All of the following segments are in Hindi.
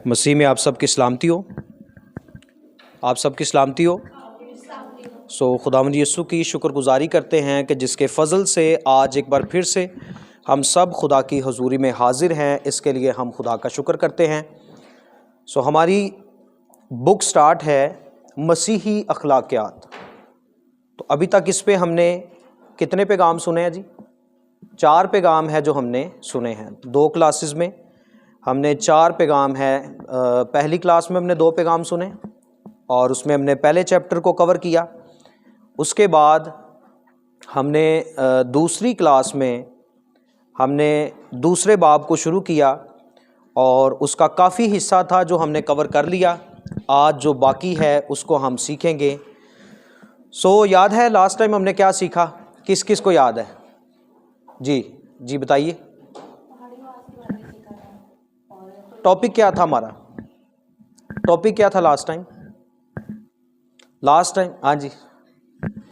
मसीह में आप सबकी सलामती हो। आप सबकी सलामती हो। खुदावंद यीशु की शुक्रगुजारी करते हैं कि जिसके फ़ज़ल से आज एक बार फिर से हम सब खुदा की हजूरी में हाजिर हैं, इसके लिए हम खुदा का शुक्र करते हैं। हमारी बुक स्टार्ट है मसीही अखलाकियात। तो अभी तक इस पे हमने कितने पैगाम सुने हैं जी? 4 पैगाम है जो हमने सुने हैं। 2 क्लासेस में हमने 4 पैगाम है। पहली क्लास में हमने 2 पैगाम सुने और उसमें हमने पहले चैप्टर को कवर किया। उसके बाद हमने दूसरी क्लास में हमने दूसरे बाब को शुरू किया और उसका काफ़ी हिस्सा था जो हमने कवर कर लिया। आज जो बाकी है उसको हम सीखेंगे। याद है लास्ट टाइम हमने क्या सीखा? किस किस को याद है? जी बताइए। टॉपिक क्या था हमारा? टॉपिक क्या था लास्ट टाइम? हाँ जी,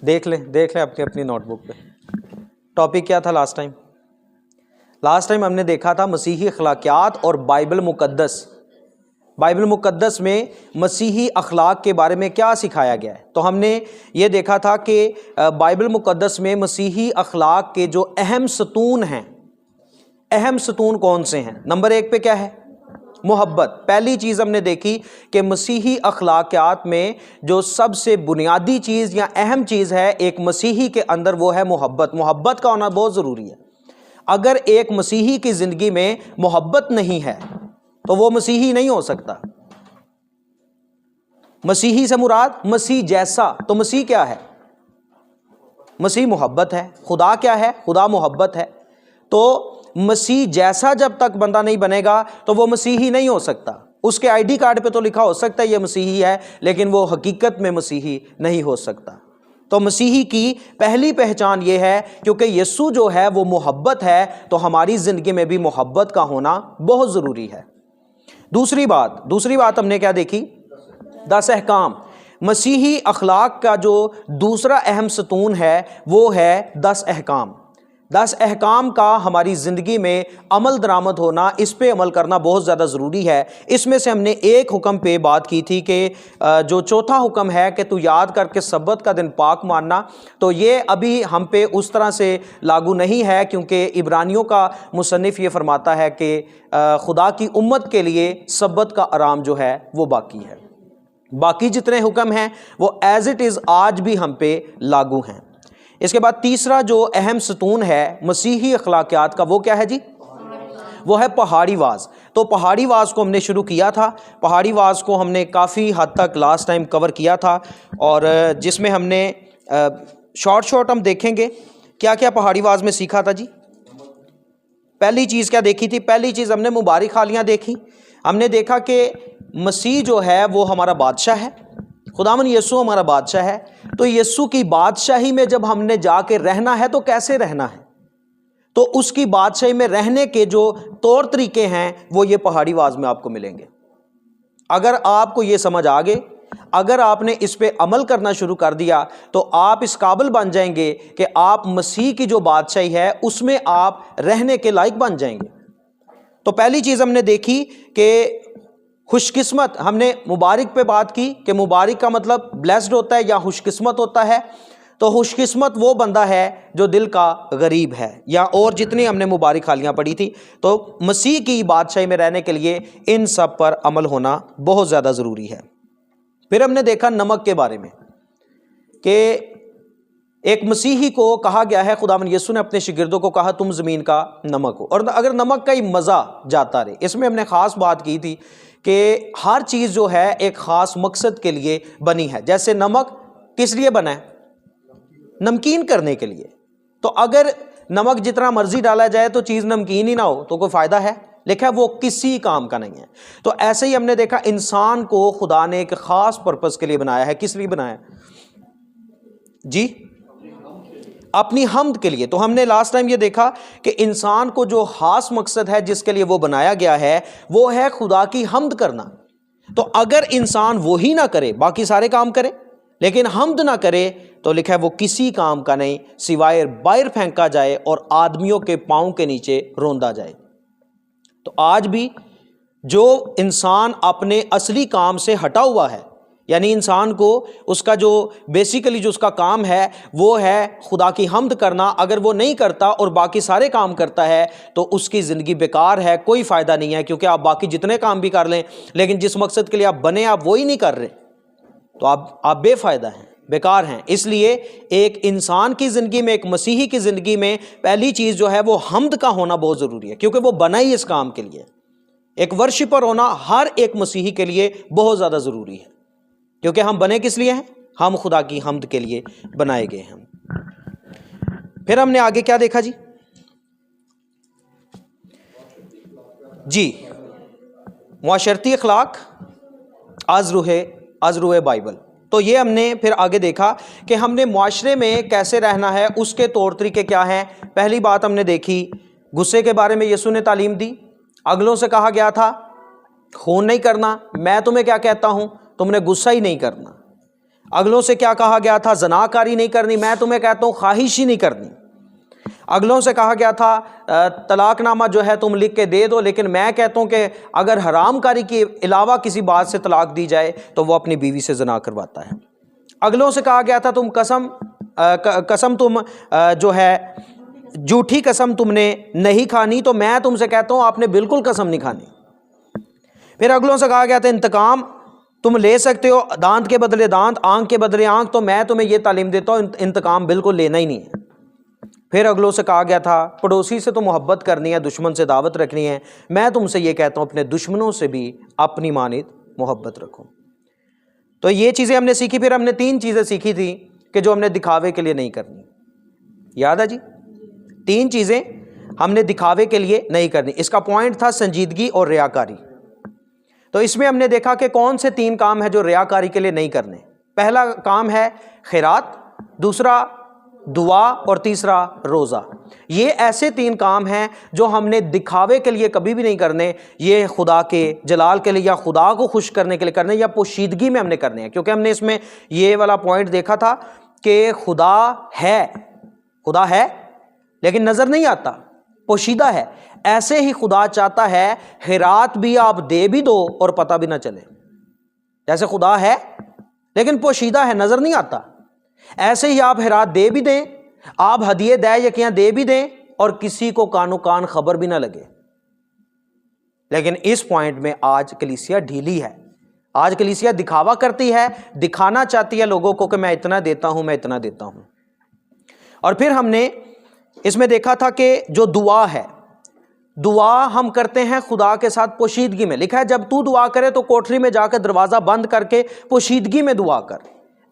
देख लें अपनी नोटबुक पे। टॉपिक क्या था लास्ट टाइम? लास्ट टाइम हमने देखा था मसीही अखलाकियात और बाइबल मुकद्दस। बाइबल मुकद्दस में मसीही अखलाक के बारे में क्या सिखाया गया है। तो हमने ये देखा था कि बाइबल मुकद्दस में मसीही अखलाक के जो अहम सतून हैं, अहम सतून कौन से हैं? नंबर 1 पे क्या है? मोहब्बत। पहली चीज़ हमने देखी कि मसीही अखलाकियात में जो सबसे बुनियादी चीज़ या अहम चीज़ है एक मसीही के अंदर, वो है मोहब्बत। मोहब्बत का होना बहुत ज़रूरी है। अगर एक मसीही की ज़िंदगी में मोहब्बत नहीं है तो वो मसीही नहीं हो सकता। मसीही से मुराद मसीह जैसा। तो मसीह क्या है? मसीह मोहब्बत है। खुदा क्या है? खुदा मोहब्बत है। तो मसीह जैसा जब तक बंदा नहीं बनेगा तो वो मसीही नहीं हो सकता। उसके आईडी कार्ड पे तो लिखा हो सकता है ये मसीही है, लेकिन वो हकीकत में मसीही नहीं हो सकता। तो मसीही की पहली पहचान ये है, क्योंकि यीशु जो है वो मोहब्बत है, तो हमारी ज़िंदगी में भी मोहब्बत का होना बहुत ज़रूरी है। दूसरी बात हमने क्या देखी? 10 अहकाम। मसीही अखलाक का जो दूसरा अहम सतून है वो है 10 अहकाम। 10 अहकाम का हमारी ज़िंदगी में अमल दरामद होना, इस पे अमल करना बहुत ज़्यादा ज़रूरी है। इसमें से हमने एक हुक्म पे बात की थी कि जो चौथा हुक्म है कि तू याद करके सब्बत का दिन पाक मानना, तो ये अभी हम पे उस तरह से लागू नहीं है, क्योंकि इब्रानियों का मुसन्निफ ये फरमाता है कि खुदा की उम्मत के लिए सब्बत का आराम जो है वो बाकी है। बाकी जितने हुक्म हैं वो एज़ इट इज़ आज भी हम पे लागू हैं। इसके बाद तीसरा जो अहम सतून है मसीही अखलाकियात का, वो क्या है जी? वो है पहाड़ी वाज। तो पहाड़ी वाज को हमने शुरू किया था। पहाड़ी वाज को हमने काफ़ी हद तक लास्ट टाइम कवर किया था, और जिसमें हमने शॉर्ट हम देखेंगे क्या क्या पहाड़ी वाज में सीखा था जी। पहली चीज़ क्या देखी थी? पहली चीज़ हमने मुबारक हालियाँ देखी। हमने देखा कि मसीह जो है वो हमारा बादशाह है, खुदावन यीशु हमारा बादशाह है। तो यीशु की बादशाही में जब हमने जाके रहना है तो कैसे रहना है, तो उसकी बादशाही में रहने के जो तौर तरीके हैं वो ये पहाड़ी वाज में आपको मिलेंगे। अगर आपको ये समझ आ गए, अगर आपने इस पे अमल करना शुरू कर दिया, तो आप इस काबिल बन जाएंगे कि आप मसीह की जो बादशाही है उसमें आप रहने के लायक बन जाएंगे। तो पहली चीज़ हमने देखी कि खुशकिस्मत। हमने मुबारक पे बात की कि मुबारक का मतलब ब्लेस्ड होता है या खुशकिस्मत होता है। तो खुशकिस्मत वो बंदा है जो दिल का गरीब है, या और जितनी हमने मुबारक हालियाँ पढ़ी थी। तो मसीह की बादशाही में रहने के लिए इन सब पर अमल होना बहुत ज़्यादा ज़रूरी है। फिर हमने देखा नमक के बारे में कि एक मसीही को कहा गया है, खुदावंद यीशु ने अपने शिगिर्दों को कहा तुम ज़मीन का नमक हो, और अगर नमक का ही मज़ा जाता रहे। इसमें हमने ख़ास बात की थी कि हर चीज़ जो है एक ख़ास मकसद के लिए बनी है। जैसे नमक किस लिए बना है? नमकीन करने के लिए। तो अगर नमक जितना मर्जी डाला जाए तो चीज़ नमकीन ही ना हो तो कोई फ़ायदा है? लिखा है वो किसी काम का नहीं है। तो ऐसे ही हमने देखा इंसान को खुदा ने एक ख़ास पर्पज़ के लिए बनाया है। किस लिए बनाया जी? अपनी हम्द के लिए। तो हमने लास्ट टाइम ये देखा कि इंसान को जो खास मकसद है जिसके लिए वो बनाया गया है वो है खुदा की हम्द करना। तो अगर इंसान वो ही ना करे, बाकी सारे काम करे, लेकिन हम्द ना करे, तो लिखा है वो किसी काम का नहीं सिवाय बाहर फेंका जाए और आदमियों के पांव के नीचे रोंदा जाए। तो आज भी जो इंसान अपने असली काम से हटा हुआ है, यानी इंसान को उसका जो बेसिकली जो उसका काम है वो है खुदा की हम्द करना, अगर वो नहीं करता और बाकी सारे काम करता है तो उसकी ज़िंदगी बेकार है, कोई फ़ायदा नहीं है। क्योंकि आप बाकी जितने काम भी कर लें लेकिन जिस मकसद के लिए आप बने आप वो ही नहीं कर रहे तो आप बेफ़ायदा हैं, बेकार हैं। इसलिए एक इंसान की ज़िंदगी में, एक मसीही की ज़िंदगी में पहली चीज़ जो है वो हम्द का होना बहुत ज़रूरी है, क्योंकि वो बना ही इस काम के लिए। एक वर्शिपर होना हर एक मसीही के लिए बहुत ज़्यादा ज़रूरी है, क्योंकि हम बने किस लिए हैं? हम खुदा की हम्द के लिए बनाए गए हैं। फिर हमने आगे क्या देखा जी? मुआशरती अखलाक अज़रुए बाइबल। तो ये हमने फिर आगे देखा कि हमने मुआशरे में कैसे रहना है, उसके तौर तरीके क्या हैं। पहली बात हमने देखी, गुस्से के बारे में यीशु ने तालीम दी। अगलों से कहा गया था खून नहीं करना, मैं तुम्हें क्या कहता हूं, तुमने गुस्सा ही नहीं करना। अगलों से क्या कहा गया था? जनाकारी नहीं करनी, मैं तुम्हें कहता हूं ख्वाहिश ही नहीं करनी। अगलों से कहा गया था तलाकनामा जो है तुम लिख के दे दो, लेकिन मैं कहता हूं कि अगर हरामकारी के अलावा किसी बात से तलाक दी जाए तो वो अपनी बीवी से जना करवाता है। अगलों से कहा गया था तुम कसम तुम जो है झूठी कसम तुमने नहीं खानी, तो मैं तुमसे कहता हूं आपने बिल्कुल कसम नहीं खानी। फिर अगलों से कहा गया था इंतकाम तुम ले सकते हो, दांत के बदले दांत, आंख के बदले आंख, तो मैं तुम्हें यह तालीम देता हूं इंतकाम बिल्कुल लेना ही नहीं है। फिर अगलों से कहा गया था पड़ोसी से तो मोहब्बत करनी है, दुश्मन से दावत रखनी है, मैं तुमसे ये कहता हूं अपने दुश्मनों से भी अपनी मानित मोहब्बत रखो। तो ये चीज़ें हमने सीखी। फिर हमने 3 चीज़ें सीखी थी कि जो हमने दिखावे के लिए नहीं करनी, याद है जी? 3 चीज़ें हमने दिखावे के लिए नहीं करनी। इसका पॉइंट था संजीदगी और रियाकारी। तो इसमें हमने देखा कि कौन से 3 काम है जो रियाकारी के लिए नहीं करने। पहला काम है खैरात, दूसरा दुआ और तीसरा रोज़ा। ये ऐसे 3 काम हैं जो हमने दिखावे के लिए कभी भी नहीं करने, ये खुदा के जलाल के लिए या खुदा को खुश करने के लिए करने या पोशीदगी में हमने करने हैं। क्योंकि हमने इसमें ये वाला पॉइंट देखा था कि खुदा है लेकिन नज़र नहीं आता, पोशीदा है। ऐसे ही खुदा चाहता है खैरात भी आप दे भी दो और पता भी ना चले। जैसे खुदा है लेकिन पोशीदा है, नज़र नहीं आता, ऐसे ही आप खैरात दे भी दें, आप हदिये दे यकियां दे भी दें और किसी को कानो कान खबर भी ना लगे। लेकिन इस पॉइंट में आज कलीसिया ढीली है। आज कलीसिया दिखावा करती है, दिखाना चाहती है लोगों को कि मैं इतना देता हूं, मैं इतना देता हूं। और फिर हमने इसमें देखा था कि जो दुआ है, दुआ हम करते हैं खुदा के साथ पोशीदगी में। लिखा है जब तू दुआ करे तो कोठरी में जाकर दरवाज़ा बंद करके पोशीदगी में दुआ कर,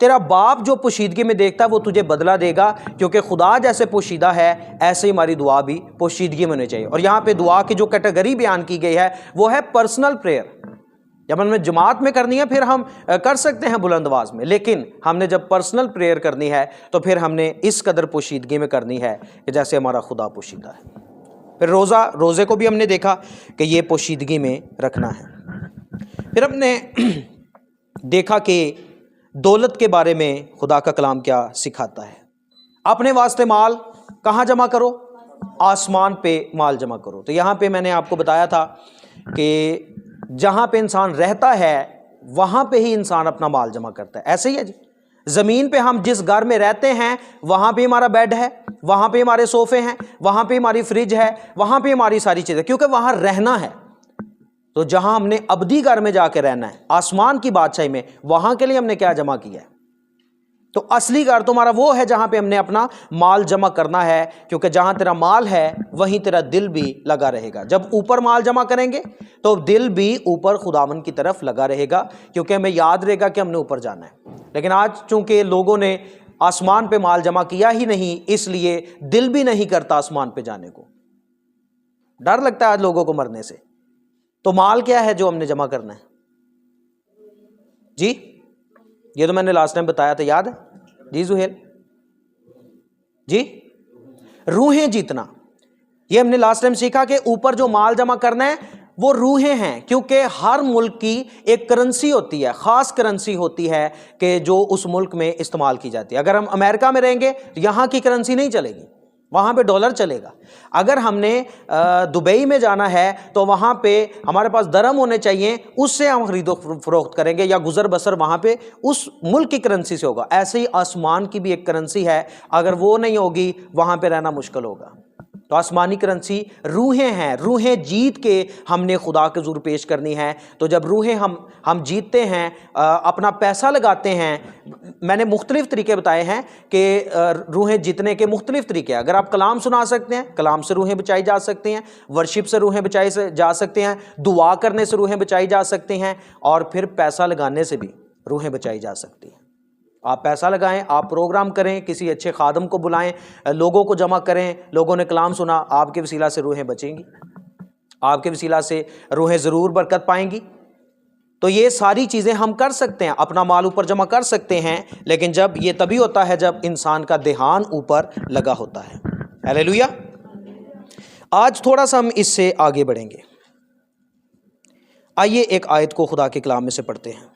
तेरा बाप जो पोशीदगी में देखता है वो तुझे बदला देगा। क्योंकि खुदा जैसे पोशीदा है ऐसे ही हमारी दुआ भी पोशीदगी में होनी चाहिए। और यहाँ पे दुआ की जो कैटेगरी बयान की गई है वो है पर्सनल प्रेयर। जब हमने जमात में करनी है फिर हम कर सकते हैं बुलंद आवाज़ में, लेकिन हमने जब पर्सनल प्रेयर करनी है तो फिर हमने इस कदर पोशीदगी में करनी है कि जैसे हमारा खुदा पोशीदा है। फिर रोज़े को भी हमने देखा कि ये पोशीदगी में रखना है। फिर हमने देखा कि दौलत के बारे में खुदा का कलाम क्या सिखाता है। अपने वास्ते माल कहाँ जमा करो? आसमान पे माल जमा करो। तो यहाँ पे मैंने आपको बताया था कि जहाँ पे इंसान रहता है वहाँ पे ही इंसान अपना माल जमा करता है। ऐसे ही है जी, ज़मीन पे हम जिस घर में रहते हैं वहाँ पे हमारा बेड है, वहाँ पे हमारे सोफ़े हैं, वहाँ पे हमारी फ्रिज है, वहाँ पे हमारी सारी चीज़ें, क्योंकि वहाँ रहना है। तो जहां हमने अबदी घर में जाके रहना है, आसमान की बादशाही में, वहां के लिए हमने क्या जमा किया है? तो असली घर तुम्हारा वो है जहां पे हमने अपना माल जमा करना है। क्योंकि जहां तेरा माल है वहीं तेरा दिल भी लगा रहेगा। जब ऊपर माल जमा करेंगे तो दिल भी ऊपर खुदावन की तरफ लगा रहेगा, क्योंकि हमें याद रहेगा कि हमने ऊपर जाना है। लेकिन आज चूंकि लोगों ने आसमान पे माल जमा किया ही नहीं, इसलिए दिल भी नहीं करता आसमान पे जाने को। डर लगता है आज लोगों को मरने से। तो माल क्या है जो हमने जमा करना है जी? ये तो मैंने लास्ट टाइम बताया था, याद है जी जुहेल जी? रूहें जीतना, ये हमने लास्ट टाइम सीखा कि ऊपर जो माल जमा करना है वो रूहें हैं। क्योंकि हर मुल्क की एक करेंसी होती है, ख़ास करेंसी होती है कि जो उस मुल्क में इस्तेमाल की जाती है। अगर हम अमेरिका में रहेंगे यहाँ की करेंसी नहीं चलेगी, वहाँ पे डॉलर चलेगा। अगर हमने दुबई में जाना है तो वहाँ पे हमारे पास दरम होने चाहिए, उससे हम खरीदो फरोख्त करेंगे, या गुजर बसर वहाँ पे उस मुल्क की करेंसी से होगा। ऐसे ही आसमान की भी एक करेंसी है, अगर वो नहीं होगी वहाँ पे रहना मुश्किल होगा। तो आसमानी करेंसी रूहें हैं, रूहें जीत के हमने खुदा के हुज़ूर पेश करनी है। तो जब रूहें हम जीतते हैं, अपना पैसा लगाते हैं, मैंने मुख्तलिफ़ तरीके बताए हैं कि रूहें जीतने के मुख्तलिफ़ तरीके हैं। अगर आप कलाम सुना सकते हैं, कलाम से रूहें बचाई जा सकती हैं, वर्शिप से रूहें बचाई जा सकते हैं, दुआ करने से रूहें बचाई जा सकती हैं, और फिर पैसा लगाने से भी रूहें बचाई जा सकती हैं। आप पैसा लगाएं, आप प्रोग्राम करें, किसी अच्छे खादम को बुलाएं, लोगों को जमा करें, लोगों ने कलाम सुना, आपके वसीला से रूहें बचेंगी, आपके वसीला से रूहें ज़रूर बरकत पाएंगी। तो ये सारी चीज़ें हम कर सकते हैं, अपना माल ऊपर जमा कर सकते हैं, लेकिन जब ये तभी होता है जब इंसान का ध्यान ऊपर लगा होता है। हालेलुया। आज थोड़ा सा हम इससे आगे बढ़ेंगे। आइए एक आयत को खुदा के कलाम में से पढ़ते हैं।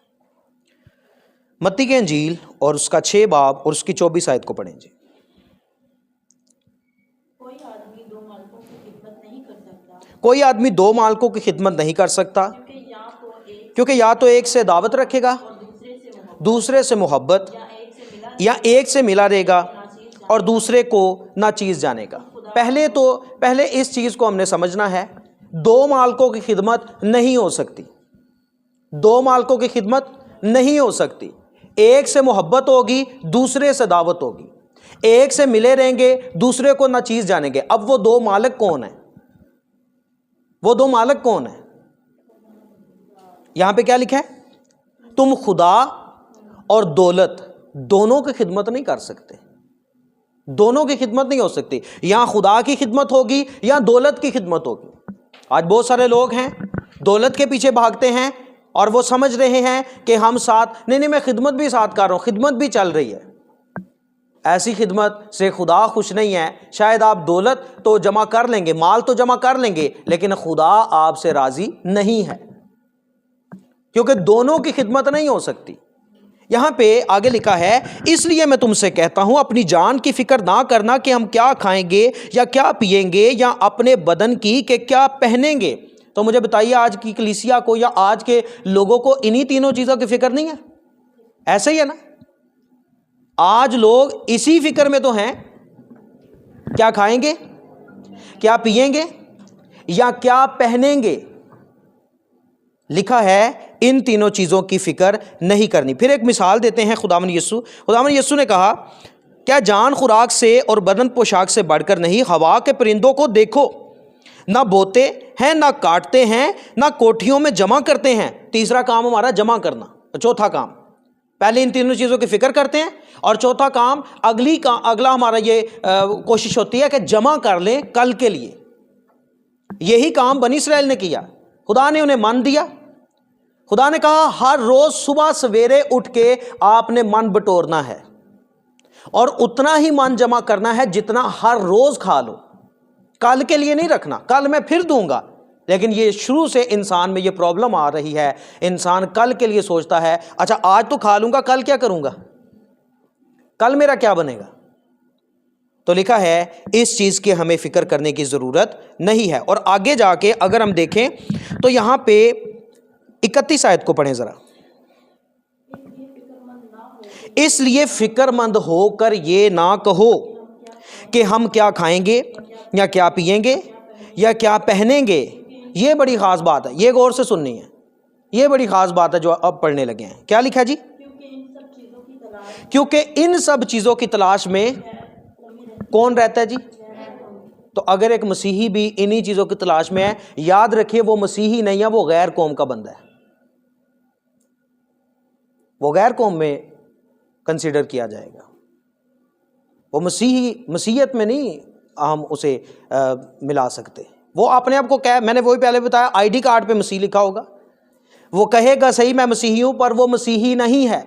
मत्ती की अंजील और उसका 6 बाब और उसकी 24 आयत को पढ़ें जी। कोई आदमी दो मालिकों की खिदमत नहीं कर सकता, कोई आदमी दो मालिकों की खिदमत नहीं कर सकता, क्योंकि या तो एक से दावत रखेगा, दूसरे से मोहब्बत, या एक से मिला रहेगा और दूसरे को ना चीज़ जानेगा। पहले इस चीज़ को हमने समझना है, दो मालिकों की खिदमत नहीं हो सकती, दो मालिकों की खिदमत नहीं हो सकती। एक से मोहब्बत होगी, दूसरे से दावत होगी। एक से मिले रहेंगे, दूसरे को ना चीज़ जानेंगे। अब वो दो मालिक कौन है? वो दो मालिक कौन है? यहां पे क्या लिखा है? तुम खुदा और दौलत दोनों की खिदमत नहीं कर सकते, दोनों की खिदमत नहीं हो सकती। यहां खुदा की खिदमत होगी या दौलत की खिदमत होगी। आज बहुत सारे लोग हैं दौलत के पीछे भागते हैं और वो समझ रहे हैं कि हम साथ, नहीं मैं खिदमत भी साथ कर रहा हूं, खिदमत भी चल रही है। ऐसी खिदमत से खुदा खुश नहीं है। शायद आप दौलत तो जमा कर लेंगे, माल तो जमा कर लेंगे, लेकिन खुदा आपसे राजी नहीं है, क्योंकि दोनों की खिदमत नहीं हो सकती। यहां पे आगे लिखा है, इसलिए मैं तुमसे कहता हूं अपनी जान की फिक्र ना करना कि हम क्या खाएंगे या क्या पिएंगे, या अपने बदन की कि क्या पहनेंगे। तो मुझे बताइए, आज की कलीसिया को या आज के लोगों को इन्हीं तीनों चीज़ों की फिक्र नहीं है? ऐसे ही है ना? आज लोग इसी फिक्र में तो हैं, क्या खाएंगे, क्या पिएंगे या क्या पहनेंगे। लिखा है इन तीनों चीज़ों की फिक्र नहीं करनी। फिर एक मिसाल देते हैं खुदावंद यीशु ने कहा, क्या जान खुराक से और बदन पोशाक से बढ़कर नहीं? हवा के परिंदों को देखो, ना बोते हैं, ना काटते हैं, ना कोठियों में जमा करते हैं। तीसरा काम हमारा जमा करना। चौथा काम, पहले इन तीनों चीज़ों की फिक्र करते हैं, और चौथा काम अगला हमारा ये कोशिश होती है कि जमा कर लें कल के लिए। यही काम बनी इस्राएल ने किया। खुदा ने उन्हें मन दिया। खुदा ने कहा हर रोज सुबह सवेरे उठ के आपने मन बटोरना है, और उतना ही मन जमा करना है जितना हर रोज खा लो। कल के लिए नहीं रखना, कल मैं फिर दूंगा। लेकिन ये शुरू से इंसान में ये प्रॉब्लम आ रही है, इंसान कल के लिए सोचता है, अच्छा आज तो खा लूंगा, कल क्या करूंगा, कल मेरा क्या बनेगा। तो लिखा है इस चीज की हमें फिक्र करने की जरूरत नहीं है। और आगे जाके अगर हम देखें तो यहां पे 31 आयत को पढ़ें जरा। इसलिए फिक्रमंद होकर ये ना कहो कि हम क्या खाएंगे या क्या पिएंगे या क्या पहनेंगे। ये बड़ी खास बात है, ये गौर से सुननी है। ये बड़ी खास बात है जो अब पढ़ने लगे हैं। क्या लिखा जी? क्योंकि इन सब चीजों की तलाश में कौन रहता है जी? तो अगर एक मसीही भी इन्हीं चीजों की तलाश में है, याद रखिए वो मसीही नहीं है, वो गैर कौम का बंदा है, वो गैर कौम में कंसीडर किया जाएगा। वो मसीहियत में नहीं हम उसे मिला सकते। वो अपने आप को मैंने वही पहले बताया, आईडी कार्ड पे मसीह लिखा होगा, वो कहेगा सही मैं मसीही हूं, पर वो मसीही नहीं है।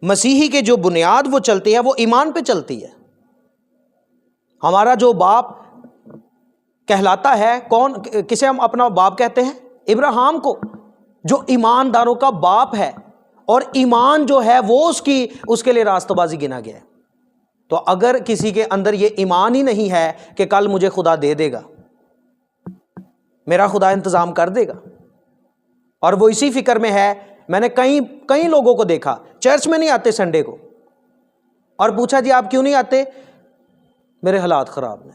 मसीही के जो बुनियाद वो चलती है वो ईमान पे चलती है। हमारा जो बाप कहलाता है, कौन, किसे हम अपना बाप कहते हैं? इब्राहिम को, जो ईमानदारों का बाप है, और ईमान जो है वो उसके लिए रास्तबाजी गिना गया है। तो अगर किसी के अंदर ये ईमान ही नहीं है कि कल मुझे खुदा दे देगा, मेरा खुदा इंतज़ाम कर देगा, और वो इसी फिक्र में है। मैंने कई लोगों को देखा चर्च में नहीं आते संडे को, और पूछा जी आप क्यों नहीं आते? मेरे हालात खराब ने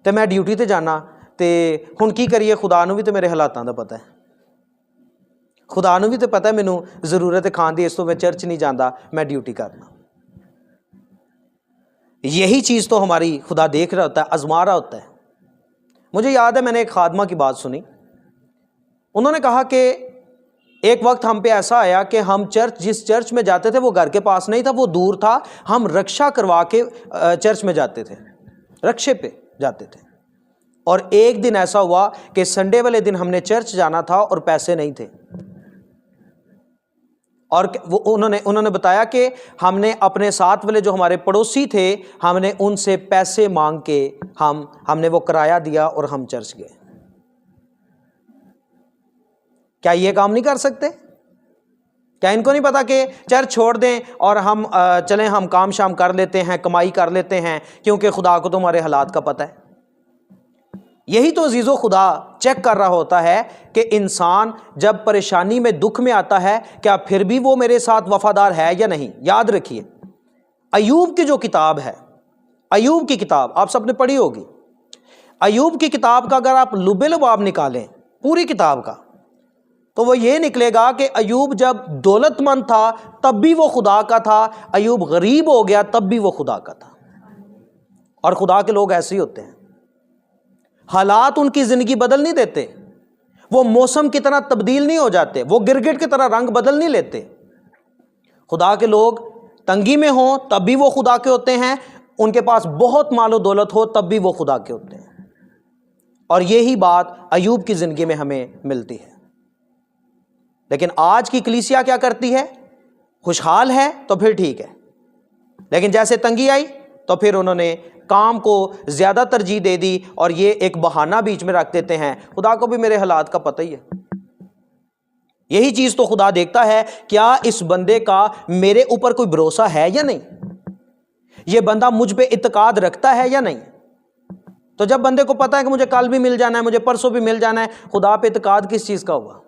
तो मैं ड्यूटी ते जाना, तो हुण की करिए, खुदा नूं भी तो मेरे हालातां दा पता है, खुदा नूं भी तो पता है मैनू जरूरत है खाण दी, इस तो मैं चर्च नहीं जाता, मैं ड्यूटी करना। यही चीज़ तो हमारी खुदा देख रहा होता है, आजमा रहा होता है। मुझे याद है मैंने एक खादमा की बात सुनी, उन्होंने कहा कि एक वक्त हम पे ऐसा आया कि हम जिस चर्च में जाते थे वो घर के पास नहीं था, वो दूर था, हम रक्षा करवा के चर्च में जाते थे, रक्षे पे जाते थे। और एक दिन ऐसा हुआ कि संडे वाले दिन हमने चर्च जाना था और पैसे नहीं थे, और वो उन्होंने बताया कि हमने अपने साथ वाले जो हमारे पड़ोसी थे, हमने उनसे पैसे मांग के हमने वो किराया दिया और हम चर्च गए। क्या ये काम नहीं कर सकते? क्या इनको नहीं पता कि चर्च छोड़ दें और हम चलें, हम काम शाम कर लेते हैं, कमाई कर लेते हैं, क्योंकि खुदा को तुम्हारे हालात का पता है। यही तो अजीज़ो खुदा चेक कर रहा होता है कि इंसान जब परेशानी में, दुख में आता है, क्या फिर भी वो मेरे साथ वफादार है या नहीं। याद रखिए, अयूब की जो किताब है, अयूब की किताब आप सबने पढ़ी होगी। अयूब की किताब का अगर आप लुबे लुबाब निकालें पूरी किताब का, तो वो ये निकलेगा कि अयूब जब दौलतमंद था तब भी वो खुदा का था, अयूब गरीब हो गया तब भी वो खुदा का था। और खुदा के लोग ऐसे ही होते हैं, हालात उनकी जिंदगी बदल नहीं देते, वो मौसम की तरह तब्दील नहीं हो जाते, वो गिरगिट की तरह रंग बदल नहीं लेते। खुदा के लोग तंगी में हो तब भी वो खुदा के होते हैं, उनके पास बहुत मालो दौलत हो तब भी वो खुदा के होते हैं। और यही बात अयूब की जिंदगी में हमें मिलती है। लेकिन आज की कलीसिया क्या करती है? खुशहाल है तो फिर ठीक है, लेकिन जैसे तंगी आई तो फिर उन्होंने काम को ज्यादा तरजीह दे दी, और ये एक बहाना बीच में रख देते हैं, खुदा को भी मेरे हालात का पता ही है। यही चीज तो खुदा देखता है, क्या इस बंदे का मेरे ऊपर कोई भरोसा है या नहीं, ये बंदा मुझ पे इत्तेकाद रखता है या नहीं। तो जब बंदे को पता है कि मुझे कल भी मिल जाना है, मुझे परसों भी मिल जाना है, खुदा पे इत्तेकाद किस चीज का हुआ?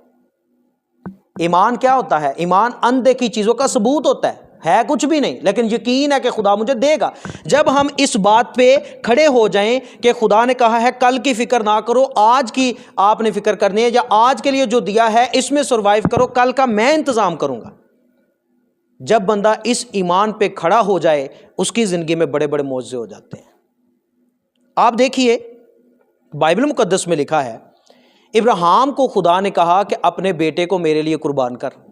ईमान क्या होता है? ईमान अनदेखी चीजों का सबूत होता है कुछ भी नहीं, लेकिन यकीन है कि खुदा मुझे देगा। जब हम इस बात पे खड़े हो जाएं कि खुदा ने कहा है कल की फिक्र ना करो, आज की आपने फिक्र करनी है, या आज के लिए जो दिया है इसमें सरवाइव करो, कल का मैं इंतजाम करूंगा। जब बंदा इस ईमान पे खड़ा हो जाए, उसकी जिंदगी में बड़े बड़े मौजे हो जाते हैं। आप देखिए, बाइबल मुकद्दस में लिखा है, इब्राहिम को खुदा ने कहा कि अपने बेटे को मेरे लिए कुर्बान कर।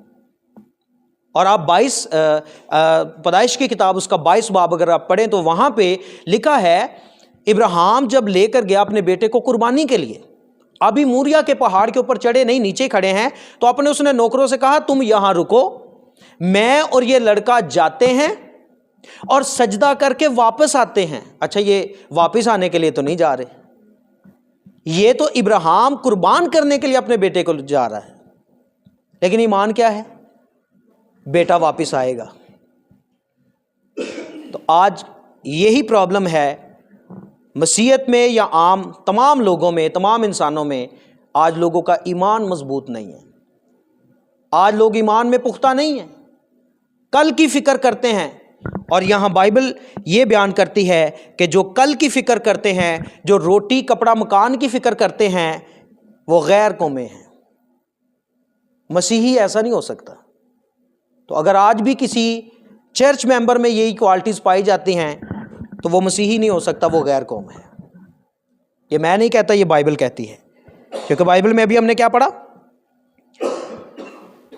और आप 22 पैदाइश की किताब उसका 22 बाब अगर आप पढ़ें तो वहां पे लिखा है, इब्राहिम जब लेकर गया अपने बेटे को कुर्बानी के लिए, अभी मूरिया के पहाड़ के ऊपर चढ़े नहीं, नीचे खड़े हैं, तो अपने उसने नौकरों से कहा तुम यहां रुको, मैं और ये लड़का जाते हैं और सजदा करके वापस आते हैं। अच्छा, ये वापस आने के लिए तो नहीं जा रहे, ये तो इब्राहिम कुर्बान करने के लिए अपने बेटे को जा रहा है। लेकिन ईमान क्या है? बेटा वापस आएगा। तो आज यही प्रॉब्लम है मसीहत में या आम तमाम लोगों में, तमाम इंसानों में। आज लोगों का ईमान मजबूत नहीं है, आज लोग ईमान में पुख्ता नहीं है, कल की फिक्र करते हैं। और यहां बाइबल ये बयान करती है कि जो कल की फिक्र करते हैं, जो रोटी कपड़ा मकान की फिक्र करते हैं, वो गैर कौमें हैं। मसीही ऐसा नहीं हो सकता। तो अगर आज भी किसी चर्च मेंबर में यही क्वालिटीज पाई जाती हैं तो वो मसीही नहीं हो सकता, वो गैर कौम है। ये मैं नहीं कहता, ये बाइबल कहती है, क्योंकि बाइबल में अभी हमने क्या पढ़ा?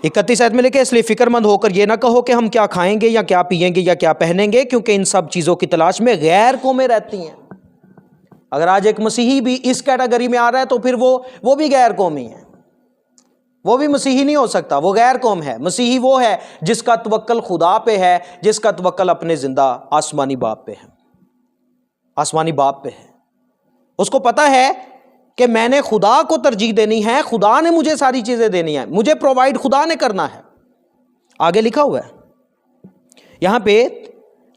31 आयत में लिखे, इसलिए फिक्रमंद होकर ये ना कहो कि हम क्या खाएंगे या क्या पिएंगे या क्या पहनेंगे, क्योंकि इन सब चीज़ों की तलाश में गैर कौमें रहती हैं। अगर आज एक मसीही भी इस कैटेगरी में आ रहा है तो फिर वो भी गैर कौमी है, वो भी मसीही नहीं हो सकता, वो गैर कौम है। मसीही वो है जिसका तवक्कल खुदा पे है, जिसका तवक्कल अपने जिंदा आसमानी बाप पे है, आसमानी बाप पे है। उसको पता है कि मैंने खुदा को तरजीह देनी है, खुदा ने मुझे सारी चीजें देनी है, मुझे प्रोवाइड खुदा ने करना है। आगे लिखा हुआ है यहां पे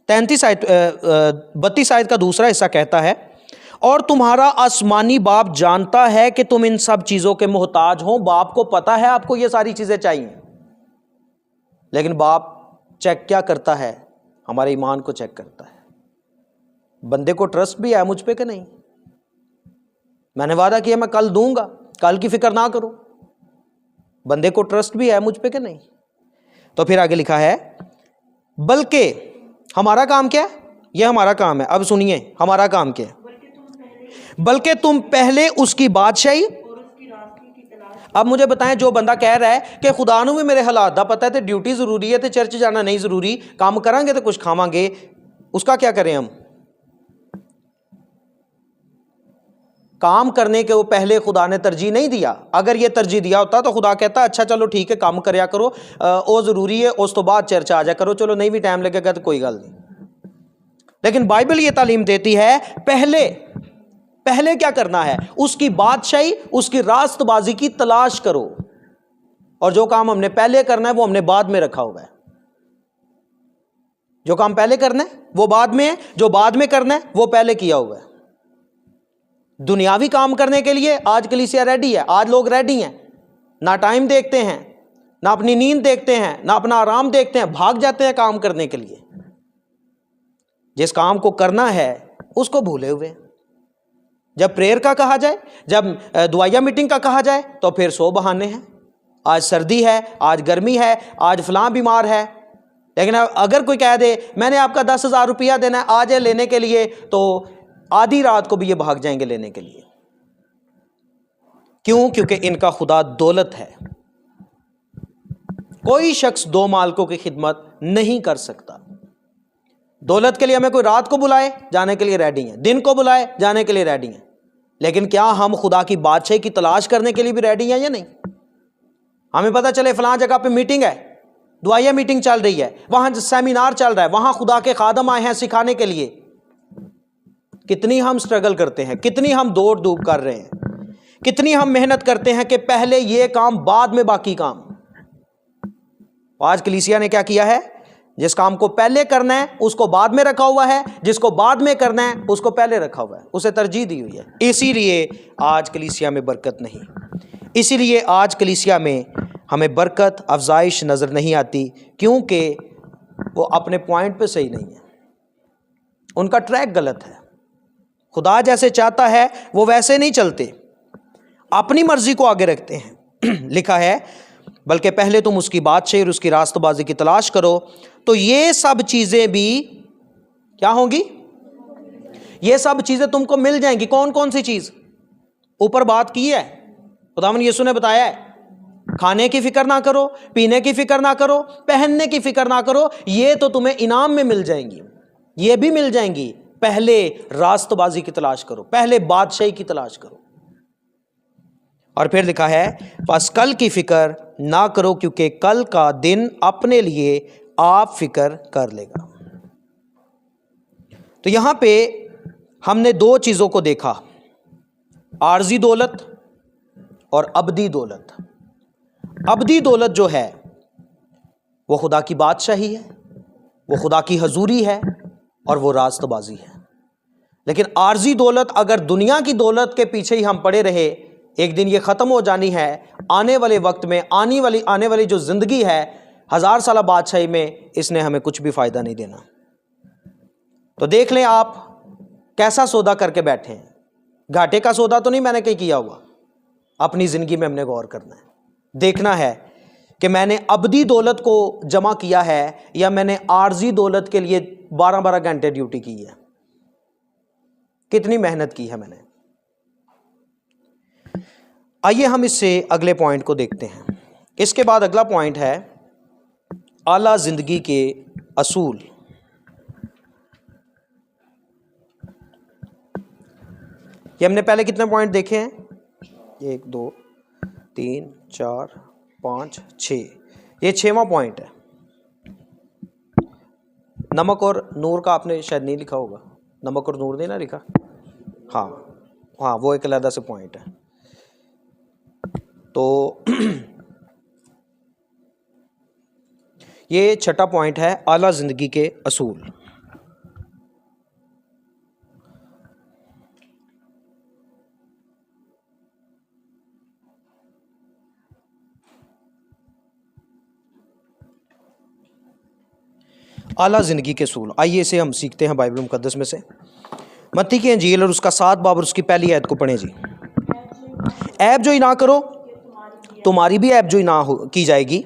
32 आयत का दूसरा हिस्सा कहता है, और तुम्हारा आसमानी बाप जानता है कि तुम इन सब चीजों के मोहताज हो। बाप को पता है आपको ये सारी चीजें चाहिए, लेकिन बाप चेक क्या करता है? हमारे ईमान को चेक करता है। बंदे को ट्रस्ट भी है मुझ पे कि नहीं? मैंने वादा किया मैं कल दूंगा, कल की फिक्र ना करो। बंदे को ट्रस्ट भी है मुझ पे कि नहीं? तो फिर आगे लिखा है, बल्कि हमारा काम क्या है? यह हमारा काम है। अब सुनिए हमारा काम क्या है। बल्कि तुम पहले उसकी बादशाही। अब मुझे बताएं, जो बंदा कह रहा है कि खुदा नूं भी मेरे हालात दा पता है, तो ड्यूटी जरूरी है, तो चर्च जाना नहीं जरूरी, काम करांगे तो कुछ खावांगे, उसका क्या करें हम? काम करने के वो पहले खुदा ने तरजीह नहीं दिया। अगर ये तरजीह दिया होता तो खुदा कहता अच्छा चलो ठीक है काम करया करो, वो जरूरी है, उस तो बाद चर्च आ जा करो, चलो नहीं भी टाइम लगेगा तो कोई गल नहीं। लेकिन बाइबल ये तालीम देती है पहले क्या करना है? उसकी बादशाही, उसकी रास्तबाजी की तलाश करो। और जो काम हमने पहले करना है वो हमने बाद में रखा हुआ है। जो काम पहले करना है वो बाद में है, जो बाद में करना है वो पहले किया हुआ है। दुनियावी काम करने के लिए आज कलीसिया रेडी है, आज लोग रेडी हैं, ना टाइम देखते हैं, ना अपनी नींद देखते हैं, ना अपना आराम देखते हैं, भाग जाते हैं काम करने के लिए। जिस काम को करना है उसको भूले हुए। जब प्रेयर का कहा जाए, जब दुआया मीटिंग का कहा जाए, तो फिर 100 बहाने हैं। आज सर्दी है, आज गर्मी है, आज फलां बीमार है। लेकिन अगर कोई कह दे मैंने आपका 10,000 रुपया देना है, आ जाए लेने के लिए, तो आधी रात को भी ये भाग जाएंगे लेने के लिए। क्यों? क्योंकि इनका खुदा दौलत है। कोई शख्स 2 मालिकों की खिदमत नहीं कर सकता। दौलत के लिए हमें कोई रात को बुलाए, जाने के लिए रेडी हैं, दिन को बुलाए, जाने के लिए रेडी हैं, लेकिन क्या हम खुदा की बादशाही की तलाश करने के लिए भी रेडी हैं या नहीं? हमें पता चले फलां जगह पे मीटिंग है, दुआया मीटिंग चल रही है, वहां सेमिनार चल रहा है, वहां खुदा के खादम आए हैं सिखाने के लिए। कितनी हम स्ट्रगल करते हैं, कितनी हम दौड़ धूप कर रहे हैं, कितनी हम मेहनत करते हैं कि पहले ये काम बाद में बाकी काम। आज कलीसिया ने क्या किया है? जिस काम को पहले करना है उसको बाद में रखा हुआ है, जिसको बाद में करना है उसको पहले रखा हुआ है, उसे तरजीह दी हुई है। इसीलिए आज कलीसिया में बरकत नहीं, इसीलिए आज कलीसिया में हमें बरकत अफजाइश नज़र नहीं आती, क्योंकि वो अपने पॉइंट पे सही नहीं है, उनका ट्रैक गलत है। खुदा जैसे चाहता है वो वैसे नहीं चलते, अपनी मर्जी को आगे रखते हैं। लिखा है बल्कि पहले तुम उसकी बादशाही और उसकी रास्तबाजी की तलाश करो, तो ये सब चीजें भी क्या होंगी? ये सब चीजें तुमको मिल जाएंगी। कौन कौन सी चीज? ऊपर बात की है, खुदावंद यीशु ने बताया है, खाने की फिक्र ना करो, पीने की फिक्र ना करो, पहनने की फिक्र ना करो, ये तो तुम्हें इनाम में मिल जाएंगी, ये भी मिल जाएंगी। पहले रास्तबाजी की तलाश करो, पहले बादशाही की तलाश करो। और फिर लिखा है बस कल की फिक्र ना करो, क्योंकि कल का दिन अपने लिए आप फिक्र कर लेगा। तो यहां पे हमने 2 चीजों को देखा, आर्जी दौलत और अबदी दौलत। अबदी दौलत जो है वो खुदा की बादशाही है, वो खुदा की हजूरी है और वो रास्तबाजी है। लेकिन आर्जी दौलत, अगर दुनिया की दौलत के पीछे ही हम पड़े रहे, एक दिन ये ख़त्म हो जानी है। आने वाले वक्त में आने वाली जो ज़िंदगी है 1000 साल बादशाही में, इसने हमें कुछ भी फ़ायदा नहीं देना। तो देख लें आप कैसा सौदा करके बैठे हैं। घाटे का सौदा तो नहीं मैंने कहीं किया हुआ। अपनी ज़िंदगी में हमने गौर करना है, देखना है कि मैंने अबदी दौलत को जमा किया है या मैंने आर्जी दौलत के लिए 12-12 घंटे ड्यूटी की है, कितनी मेहनत की है मैंने। आइए हम इससे अगले पॉइंट को देखते हैं। इसके बाद अगला पॉइंट है आला जिंदगी के असूल। ये हमने पहले कितने पॉइंट देखे हैं? 1 2 3 4 5 6, ये 6वां पॉइंट है। नमक और नूर का आपने शायद नहीं लिखा होगा, नमक और नूर नहीं ना लिखा? हाँ, वो एक अलग से पॉइंट है। तो ये 6ठा पॉइंट है आला जिंदगी के असूल। आला ज़िंदगी के असूल, आइए इसे हम सीखते हैं बाइबल मुकद्दस में से। मत्ती की इंजील और उसका 7 बाब और उसकी पहली आयत को पढ़ें जी। ऐब जोई ना करो, तुम्हारी भी ऐब जोई ना हो की जाएगी,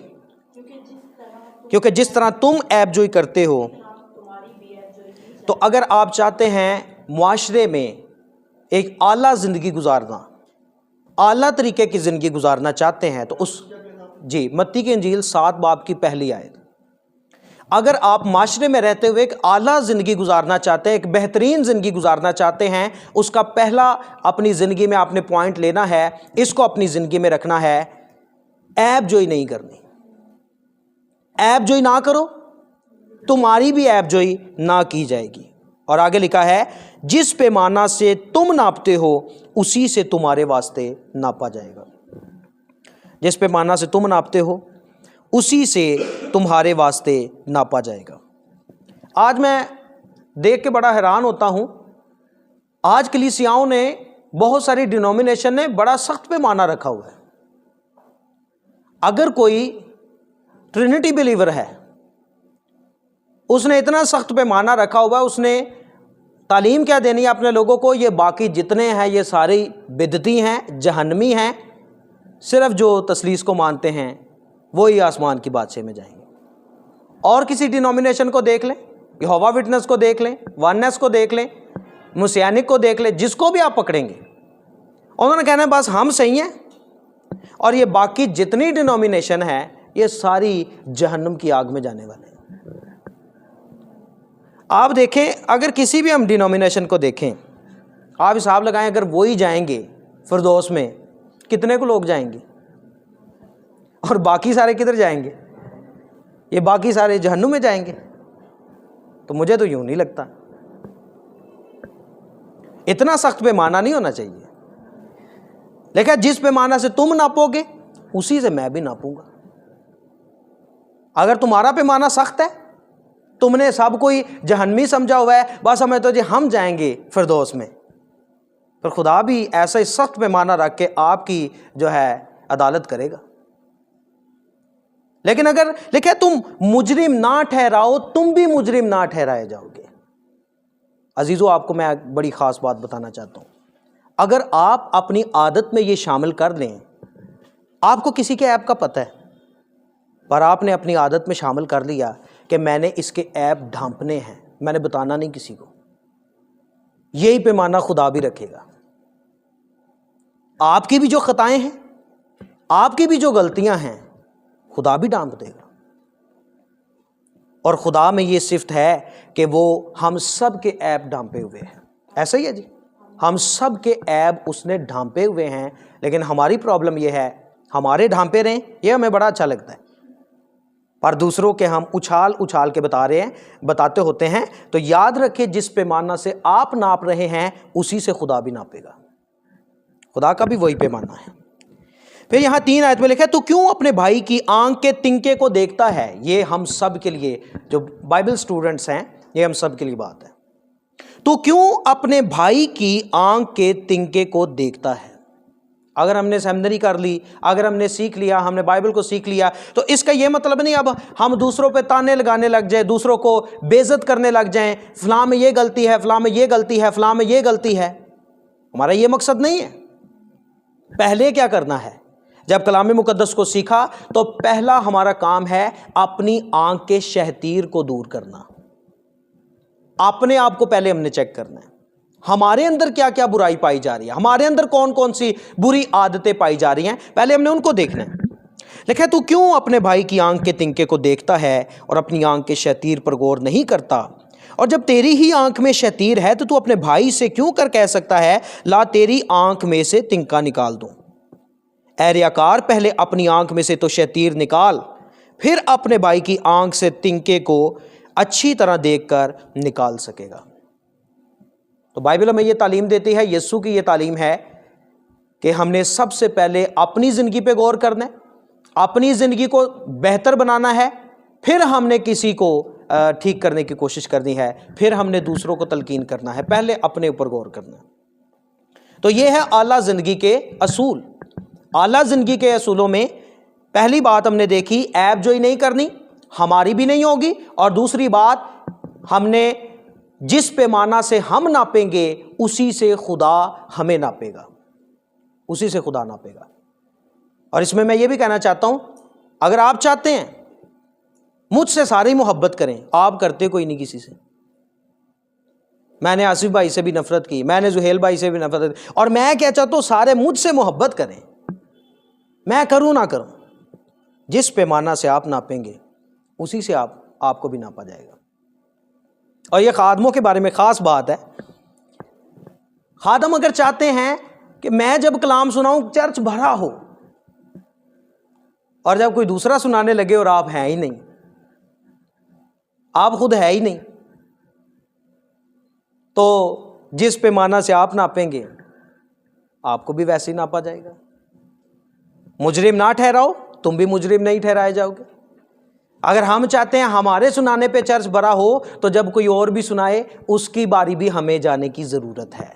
क्योंकि जिस तरह तुम ऐब जोई करते हो। तो अगर आप चाहते हैं मुआशरे में एक आला ज़िंदगी गुजारना, आला तरीके की ज़िंदगी गुजारना चाहते हैं तो उस जी मत्ती की इंजील 7 बाब की पहली आयत। अगर आप माशरे में रहते हुए एक आला ज़िंदगी गुजारना चाहते हैं, एक बेहतरीन ज़िंदगी गुजारना चाहते हैं, उसका पहला अपनी ज़िंदगी में आपने पॉइंट लेना है, इसको अपनी ज़िंदगी में रखना है, ऐब जोई नहीं करनी। ऐब जोई ना करो, तुम्हारी भी ऐब जोई ना की जाएगी। और आगे लिखा है, जिस पैमाना से तुम नापते हो उसी से तुम्हारे वास्ते नापा जाएगा। जिस पैमाना से तुम नापते हो उसी से तुम्हारे वास्ते नापा जाएगा। आज मैं देख के बड़ा हैरान होता हूं, आज कलीसियाओं ने, बहुत सारी डिनोमिनेशन ने बड़ा सख्त पैमाना रखा हुआ है। अगर कोई ट्रिनिटी बिलीवर है, उसने इतना सख्त पैमाना रखा हुआ है, उसने तालीम क्या देनी है अपने लोगों को, ये बाकी जितने हैं ये सारी बिदती हैं, जहन्नमी हैं, सिर्फ जो तसलीस को मानते हैं वही आसमान की बादशाह में जाएंगे। और किसी डिनोमिनेशन को देख लें, यहोवा विटनेस को देख लें, वननेस को देख लें, मुसियानिक को देख लें, जिसको भी आप पकड़ेंगे उन्होंने कहना है बस हम सही हैं, और ये बाकी जितनी डिनोमिनेशन है ये सारी जहन्नुम की आग में जाने वाले हैं। आप देखें, अगर किसी भी हम डिनोमिनेशन को देखें, आप हिसाब लगाएं, अगर वो ही जाएंगे फिरदौस में, कितने को लोग जाएंगे और बाकी सारे किधर जाएंगे? ये बाकी सारे जहन्नुम में जाएंगे। तो मुझे तो यूं नहीं लगता, इतना सख्त पैमाना नहीं होना चाहिए। लेकिन जिस पैमाना से तुम नापोगे उसी से मैं भी नापूंगा। अगर तुम्हारा पैमाना सख्त है, तुमने सब कोई जहन्नमी समझा हुआ है, बस हमें तो जी हम जाएंगे फिरदौस में, पर खुदा भी ऐसा ही सख्त पैमाना रख के आपकी जो है अदालत करेगा। लेकिन अगर लिखे तुम मुजरिम ना ठहराओ, तुम भी मुजरिम ना ठहराए जाओगे। अजीजों, आपको मैं बड़ी खास बात बताना चाहता हूं, अगर आप अपनी आदत में ये शामिल कर लें, आपको किसी के ऐब का पता है, पर आपने अपनी आदत में शामिल कर लिया कि मैंने इसके ऐब ढांपने हैं, मैंने बताना नहीं किसी को, यही पैमाना खुदा भी रखेगा। आपकी भी जो खताएं हैं, आपकी भी जो गलतियां हैं, खुदा भी ढांप देगा। और खुदा में ये सिफ्त है कि वो हम सब के ऐब ढांपे हुए हैं। ऐसा ही है जी, हम सब के ऐब उसने ढांपे हुए हैं। लेकिन हमारी प्रॉब्लम ये है, हमारे ढांपे रहें ये हमें बड़ा अच्छा लगता है, पर दूसरों के हम उछाल उछाल के बताते होते हैं। तो याद रखें, जिस पैमाना से आप नाप रहे हैं उसी से खुदा भी नापेगा। खुदा का भी वही पैमाना है। फिर यहां 3 आयत में लिखा है, तो क्यों अपने भाई की आंख के तिनके को देखता है। ये हम सब के लिए, जो बाइबल स्टूडेंट्स हैं, ये हम सब के लिए बात है। तो क्यों अपने भाई की आंख के तिनके को देखता है। अगर हमने सेमिनरी कर ली, अगर हमने सीख लिया, हमने बाइबल को सीख लिया, तो इसका यह मतलब नहीं अब हम दूसरों पे ताने लगाने लग जाए, दूसरों को बेइज्जत करने लग जाएं, फलां में ये गलती है, फलां में ये गलती है, फलां में ये गलती है। हमारा ये मकसद नहीं है। पहले क्या करना है, जब कलाम मुकद्दस को सीखा तो पहला हमारा काम है अपनी आंख के शहतीर को दूर करना। अपने आप को पहले हमने चेक करना है, हमारे अंदर क्या क्या बुराई पाई जा रही है, हमारे अंदर कौन कौन सी बुरी आदतें पाई जा रही हैं, पहले हमने उनको देखना है। लिखा है, तू क्यों अपने भाई की आंख के तिनके को देखता है और अपनी आंख के शहतीर पर गौर नहीं करता। और जब तेरी ही आंख में शहतीर है तो तू अपने भाई से क्यों कर कह सकता है, ला तेरी आंख में से तिनका निकाल दूं। ऐ रियाकार, पहले अपनी आंख में से तो शहतीर निकाल, फिर अपने भाई की आंख से तिनके को अच्छी तरह देखकर निकाल सकेगा। तो बाइबल हमें यह तालीम देती है, यीशु की यह तालीम है कि हमने सबसे पहले अपनी ज़िंदगी पे गौर करना है, अपनी ज़िंदगी को बेहतर बनाना है, फिर हमने किसी को ठीक करने की कोशिश करनी है, फिर हमने दूसरों को तलकीन करना है, पहले अपने ऊपर गौर करना है। तो यह है आला ज़िंदगी के असूल। आला ज़िंदगी के असूलों में पहली बात हमने देखी, ऐब जोई नहीं करनी, हमारी भी नहीं होगी, और दूसरी बात, हमने जिस पैमाना से हम नापेंगे उसी से खुदा हमें नापेगा, उसी से खुदा नापेगा। और इसमें मैं ये भी कहना चाहता हूं, अगर आप चाहते हैं मुझसे सारी मोहब्बत करें, आप करते कोई नहीं किसी से। मैंने आसिफ भाई से भी नफरत की, मैंने जुहेल भाई से भी नफरत की, और मैं क्या चाहता हूं सारे मुझसे मोहब्बत करें। मैं करूं ना करूं, जिस पैमाना से आप नापेंगे उसी से आपको भी नापा जाएगा। और ये खादमों के बारे में खास बात है। खादम अगर चाहते हैं कि मैं जब कलाम सुनाऊं चर्च भरा हो, और जब कोई दूसरा सुनाने लगे और आप हैं ही नहीं, आप खुद है ही नहीं, तो जिस पैमाना से आप नापेंगे आपको भी वैसे ही नापा जाएगा। मुजरिम ना ठहराओ, तुम भी मुजरिम नहीं ठहराए जाओगे। अगर हम चाहते हैं हमारे सुनाने पे चर्च भरा हो, तो जब कोई और भी सुनाए उसकी बारी भी हमें जाने की ज़रूरत है।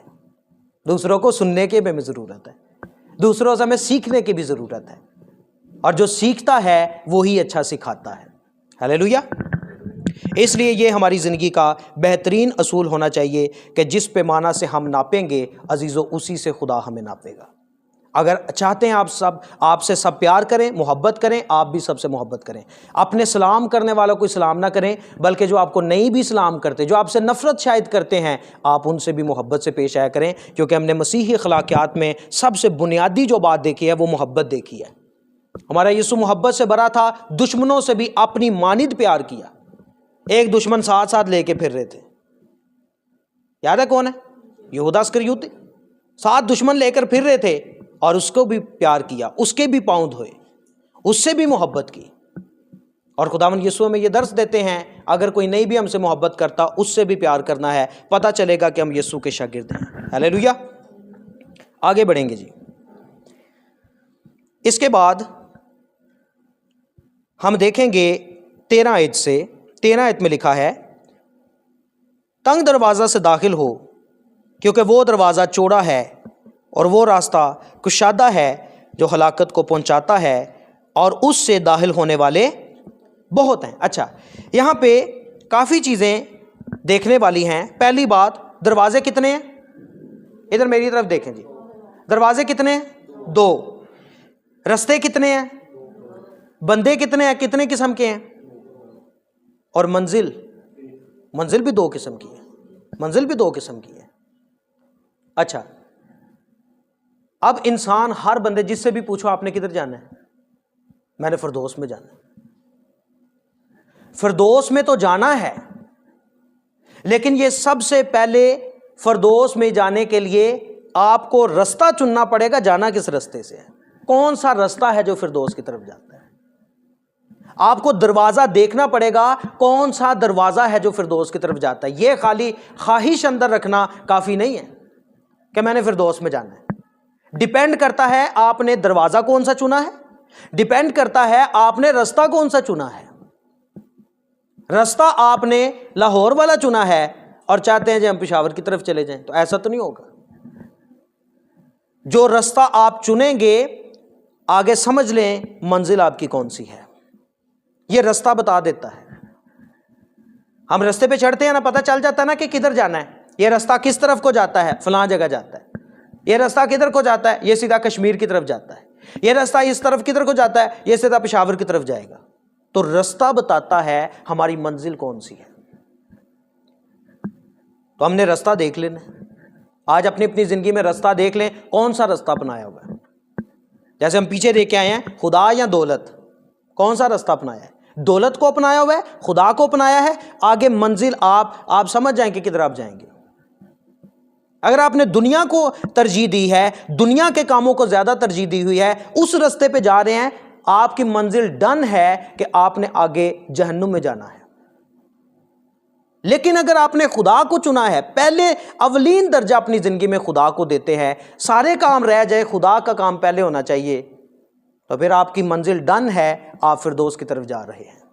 दूसरों को सुनने की भी हमें ज़रूरत है, दूसरों से हमें सीखने की भी ज़रूरत है, और जो सीखता है वही अच्छा सिखाता है। हालेलुया। इसलिए ये हमारी ज़िंदगी का बेहतरीन असूल होना चाहिए कि जिस पैमाना से हम नापेंगे अजीज़ों, उसी से खुदा हमें नापेगा। अगर चाहते हैं आपसे सब प्यार करें, मोहब्बत करें, आप भी सबसे मोहब्बत करें। अपने सलाम करने वालों को सलाम ना करें, बल्कि जो आपको नहीं भी सलाम करते, जो आपसे नफ़रत शायद करते हैं, आप उनसे भी मोहब्बत से पेश आया करें, क्योंकि हमने मसीही अखलाकियात में सबसे बुनियादी जो बात देखी है वो मोहब्बत देखी है। हमारा यीशु मोहब्बत से भरा था, दुश्मनों से भी अपनी मानिद प्यार किया। एक दुश्मन साथ साथ लेके फिर रहे थे, याद है कौन है? यहूदा इस्करियोती। 7 दुश्मन लेकर फिर रहे थे और उसको भी प्यार किया, उसके भी पांव धोए, उससे भी मोहब्बत की। और खुदावंद यीशु में ये दर्स देते हैं, अगर कोई नहीं भी हमसे मोहब्बत करता उससे भी प्यार करना है, पता चलेगा कि हम यीशु के शागिर्द हैं। हालेलुया। आगे बढ़ेंगे जी। इसके बाद हम देखेंगे 13 आयत से। 13 आयत में लिखा है, तंग दरवाज़ा से दाखिल हो, क्योंकि वो दरवाज़ा चौड़ा है और वो रास्ता कुशादा है जो हलाकत को पहुंचाता है, और उससे दाखिल होने वाले बहुत हैं। अच्छा, यहाँ पे काफ़ी चीज़ें देखने वाली हैं। पहली बात, दरवाजे कितने हैं? इधर मेरी तरफ देखें जी। दरवाजे कितने हैं? 2। रास्ते कितने हैं? बंदे कितने हैं? कितने किस्म के हैं? और मंजिल भी 2 किस्म की है। मंजिल भी 2 किस्म की है। अच्छा, अब इंसान, हर बंदे, जिससे भी पूछो आपने किधर जाना है, मैंने फिरदौस में जाना है। फिरदौस में तो जाना है, लेकिन ये सबसे पहले फिरदौस में जाने के लिए आपको रास्ता चुनना पड़ेगा। जाना किस रास्ते से है? कौन सा रास्ता है जो फिरदौस की तरफ जाता है? आपको दरवाजा देखना पड़ेगा, कौन सा दरवाजा है जो फिरदौस की तरफ जाता है। यह खाली ख्वाहिश अंदर रखना काफी नहीं है कि मैंने फिरदौस में जाना है। डिपेंड करता है आपने दरवाजा कौन सा चुना है, डिपेंड करता है आपने रास्ता कौन सा चुना है। रास्ता आपने लाहौर वाला चुना है और चाहते हैं कि हम पेशावर की तरफ चले जाएं, तो ऐसा तो नहीं होगा। जो रास्ता आप चुनेंगे, आगे समझ लें मंजिल आपकी कौन सी है, यह रास्ता बता देता है। हम रास्ते पे चढ़ते हैं ना, पता चल जाता है ना कि किधर जाना है। यह रास्ता किस तरफ को जाता है? फलां जगह जाता है। यह रास्ता किधर को जाता है? यह सीधा कश्मीर की तरफ जाता है। यह रास्ता इस तरफ किधर को जाता है? यह सीधा पेशावर की तरफ जाएगा। तो रास्ता बताता है हमारी मंजिल कौन सी है। तो हमने रास्ता देख लेना। आज अपनी अपनी जिंदगी में रास्ता देख लें, कौन सा रास्ता अपनाया हुआ है। जैसे हम पीछे देख के आए हैं, खुदा या दौलत, कौन सा रास्ता अपनाया है? दौलत को अपनाया हुआ है, खुदा को अपनाया है। आगे मंजिल आप समझ जाएंगे किधर आप जाएंगे। अगर आपने दुनिया को तरजीह दी है, दुनिया के कामों को ज्यादा तरजीह दी हुई है, उस रास्ते पे जा रहे हैं, आपकी मंजिल डन है कि आपने आगे जहन्नुम में जाना है। लेकिन अगर आपने खुदा को चुना है, पहले अवलीन दर्जा अपनी जिंदगी में खुदा को देते हैं, सारे काम रह जाए, खुदा का काम पहले होना चाहिए, तो फिर आपकी मंजिल डन है, आप फिरदौस की तरफ जा रहे हैं।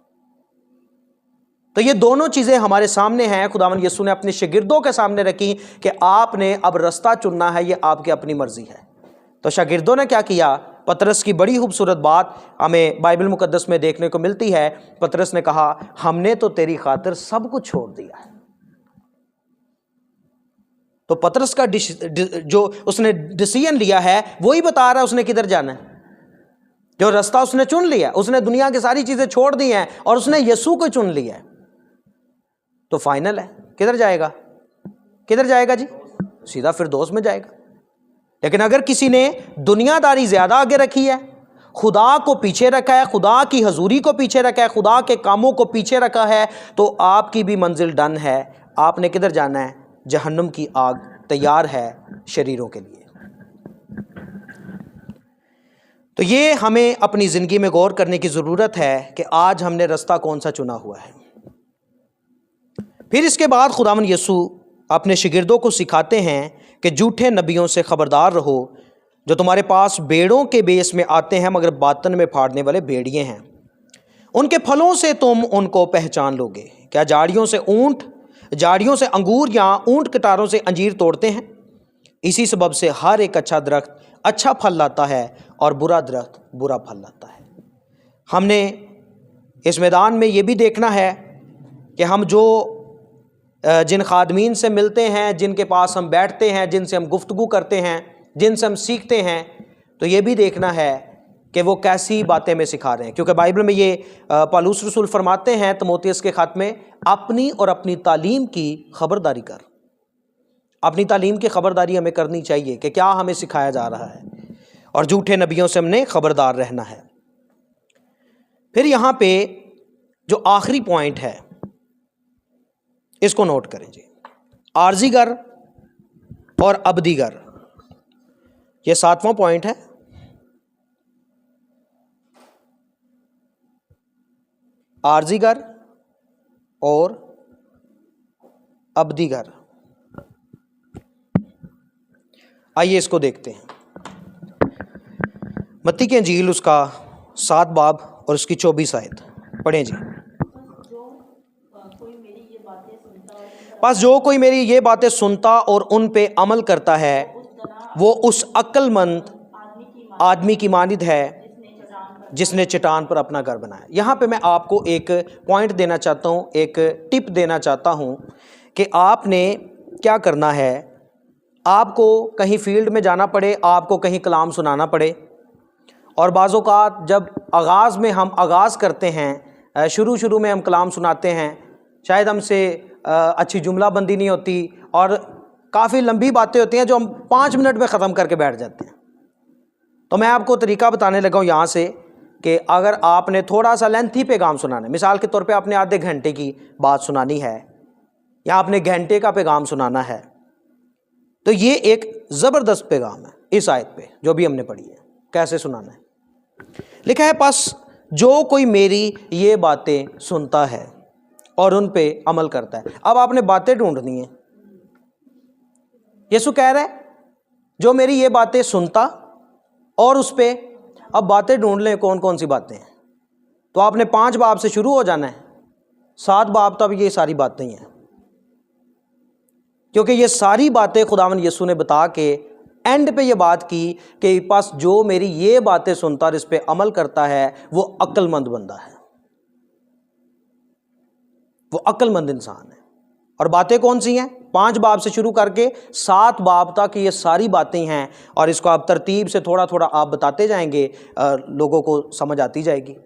तो ये दोनों चीजें हमारे सामने हैं। खुदावंद यीशु ने अपने शागिर्दों के सामने रखी कि आपने अब रास्ता चुनना है, ये आपकी अपनी मर्जी है। तो शागिर्दों ने क्या किया? पतरस की बड़ी खूबसूरत बात हमें बाइबल मुकद्दस में देखने को मिलती है। पतरस ने कहा, हमने तो तेरी खातिर सब कुछ छोड़ दिया है। तो पतरस का जो उसने डिसीजन लिया है वही बता रहा है उसने किधर जाना है। जो रास्ता उसने चुन लिया, उसने दुनिया की सारी चीजें छोड़ दी हैं और उसने यीशु को चुन लिया है, तो फाइनल है, किधर जाएगा? किधर जाएगा जी? सीधा फिरदौस में जाएगा। लेकिन अगर किसी ने दुनियादारी ज्यादा आगे रखी है, खुदा को पीछे रखा है, खुदा की हजूरी को पीछे रखा है, खुदा के कामों को पीछे रखा है, तो आपकी भी मंजिल डन है। आपने किधर जाना है? जहन्नुम की आग तैयार है शरीरों के लिए। तो ये हमें अपनी ज़िंदगी में गौर करने की ज़रूरत है कि आज हमने रास्ता कौन सा चुना हुआ है। फिर इसके बाद खुदावंद यीशु अपने शिगिर्दों को सिखाते हैं कि झूठे नबियों से खबरदार रहो, जो तुम्हारे पास बेड़ों के बेस में आते हैं मगर बातन में फाड़ने वाले भेड़िए हैं। उनके फलों से तुम उनको पहचान लोगे। क्या झाड़ियों से अंगूर या ऊंट कटारों से अंजीर तोड़ते हैं? इसी सबब से हर एक अच्छा दरख्त अच्छा फल लाता है और बुरा दरख्त बुरा फल लाता है। हमने इस मैदान में ये भी देखना है कि हम जिन खादमीन से मिलते हैं, जिनके पास हम बैठते हैं, जिनसे हम गुफ्तगू करते हैं, जिनसे हम सीखते हैं, तो ये भी देखना है कि वो कैसी बातें में सिखा रहे हैं। क्योंकि बाइबल में ये पौलुस रसूल फरमाते हैं तीमुथियुस के खत में, अपनी और अपनी तालीम की खबरदारी कर। अपनी तालीम की खबरदारी हमें करनी चाहिए कि क्या हमें सिखाया जा रहा है, और झूठे नबियों से हमने खबरदार रहना है। फिर यहाँ पे जो आखिरी पॉइंट है इसको नोट करें जी, आर्जीगर और अबदीगर, ये 7वां पॉइंट है। आर्जीगर और अबदीगर, आइए इसको देखते हैं। मत्ती की इंजील उसका 7 बाब और उसकी 24 आयत पढ़ें जी। बस जो कोई मेरी ये बातें सुनता और उन पे अमल करता है वो उस अक्लमंद आदमी की मानिद है जिसने चट्टान पर अपना घर बनाया। यहाँ पे मैं आपको एक पॉइंट देना चाहता हूँ, एक टिप देना चाहता हूँ कि आपने क्या करना है। आपको कहीं फील्ड में जाना पड़े, आपको कहीं कलाम सुनाना पड़े, और बाज़ औक़ात जब आगाज़ में हम आगाज़ करते हैं, शुरू में हम कलाम सुनाते हैं, शायद हमसे अच्छी जुमलाबंदी नहीं होती और काफ़ी लंबी बातें होती हैं जो हम 5 मिनट में ख़त्म करके बैठ जाते हैं। तो मैं आपको तरीका बताने लगा हूँ यहाँ से कि अगर आपने थोड़ा सा लेंथी पैगाम सुनाना है, मिसाल के तौर पे आपने आधे घंटे की बात सुनानी है या आपने घंटे का पैगाम सुनाना है, तो ये एक ज़बरदस्त पैगाम है इस आयत पे जो भी हमने पढ़ी है। कैसे सुनाना है? लिखा है, बस जो कोई मेरी ये बातें सुनता है और उन पे अमल करता है। अब आपने बातें ढूंढनी है। यीशु कह रहा है जो मेरी ये बातें सुनता और उस पे, अब बातें ढूंढ लें कौन कौन सी बातें हैं। तो आपने 5 बाब से शुरू हो जाना है, 7 बाब तक ये सारी बातें ही हैं, क्योंकि ये सारी बातें खुदावंद यीशु ने बता के एंड पे ये बात की कि पास जो मेरी ये बातें सुनता और इस पे अमल करता है वो अक्लमंद बंदा है, वो अक्लमंद इंसान है। और बातें कौन सी हैं? 5 बाब से शुरू करके 7 बाब तक ये सारी बातें हैं, और इसको आप तरतीब से थोड़ा थोड़ा आप बताते जाएंगे, लोगों को समझ आती जाएगी,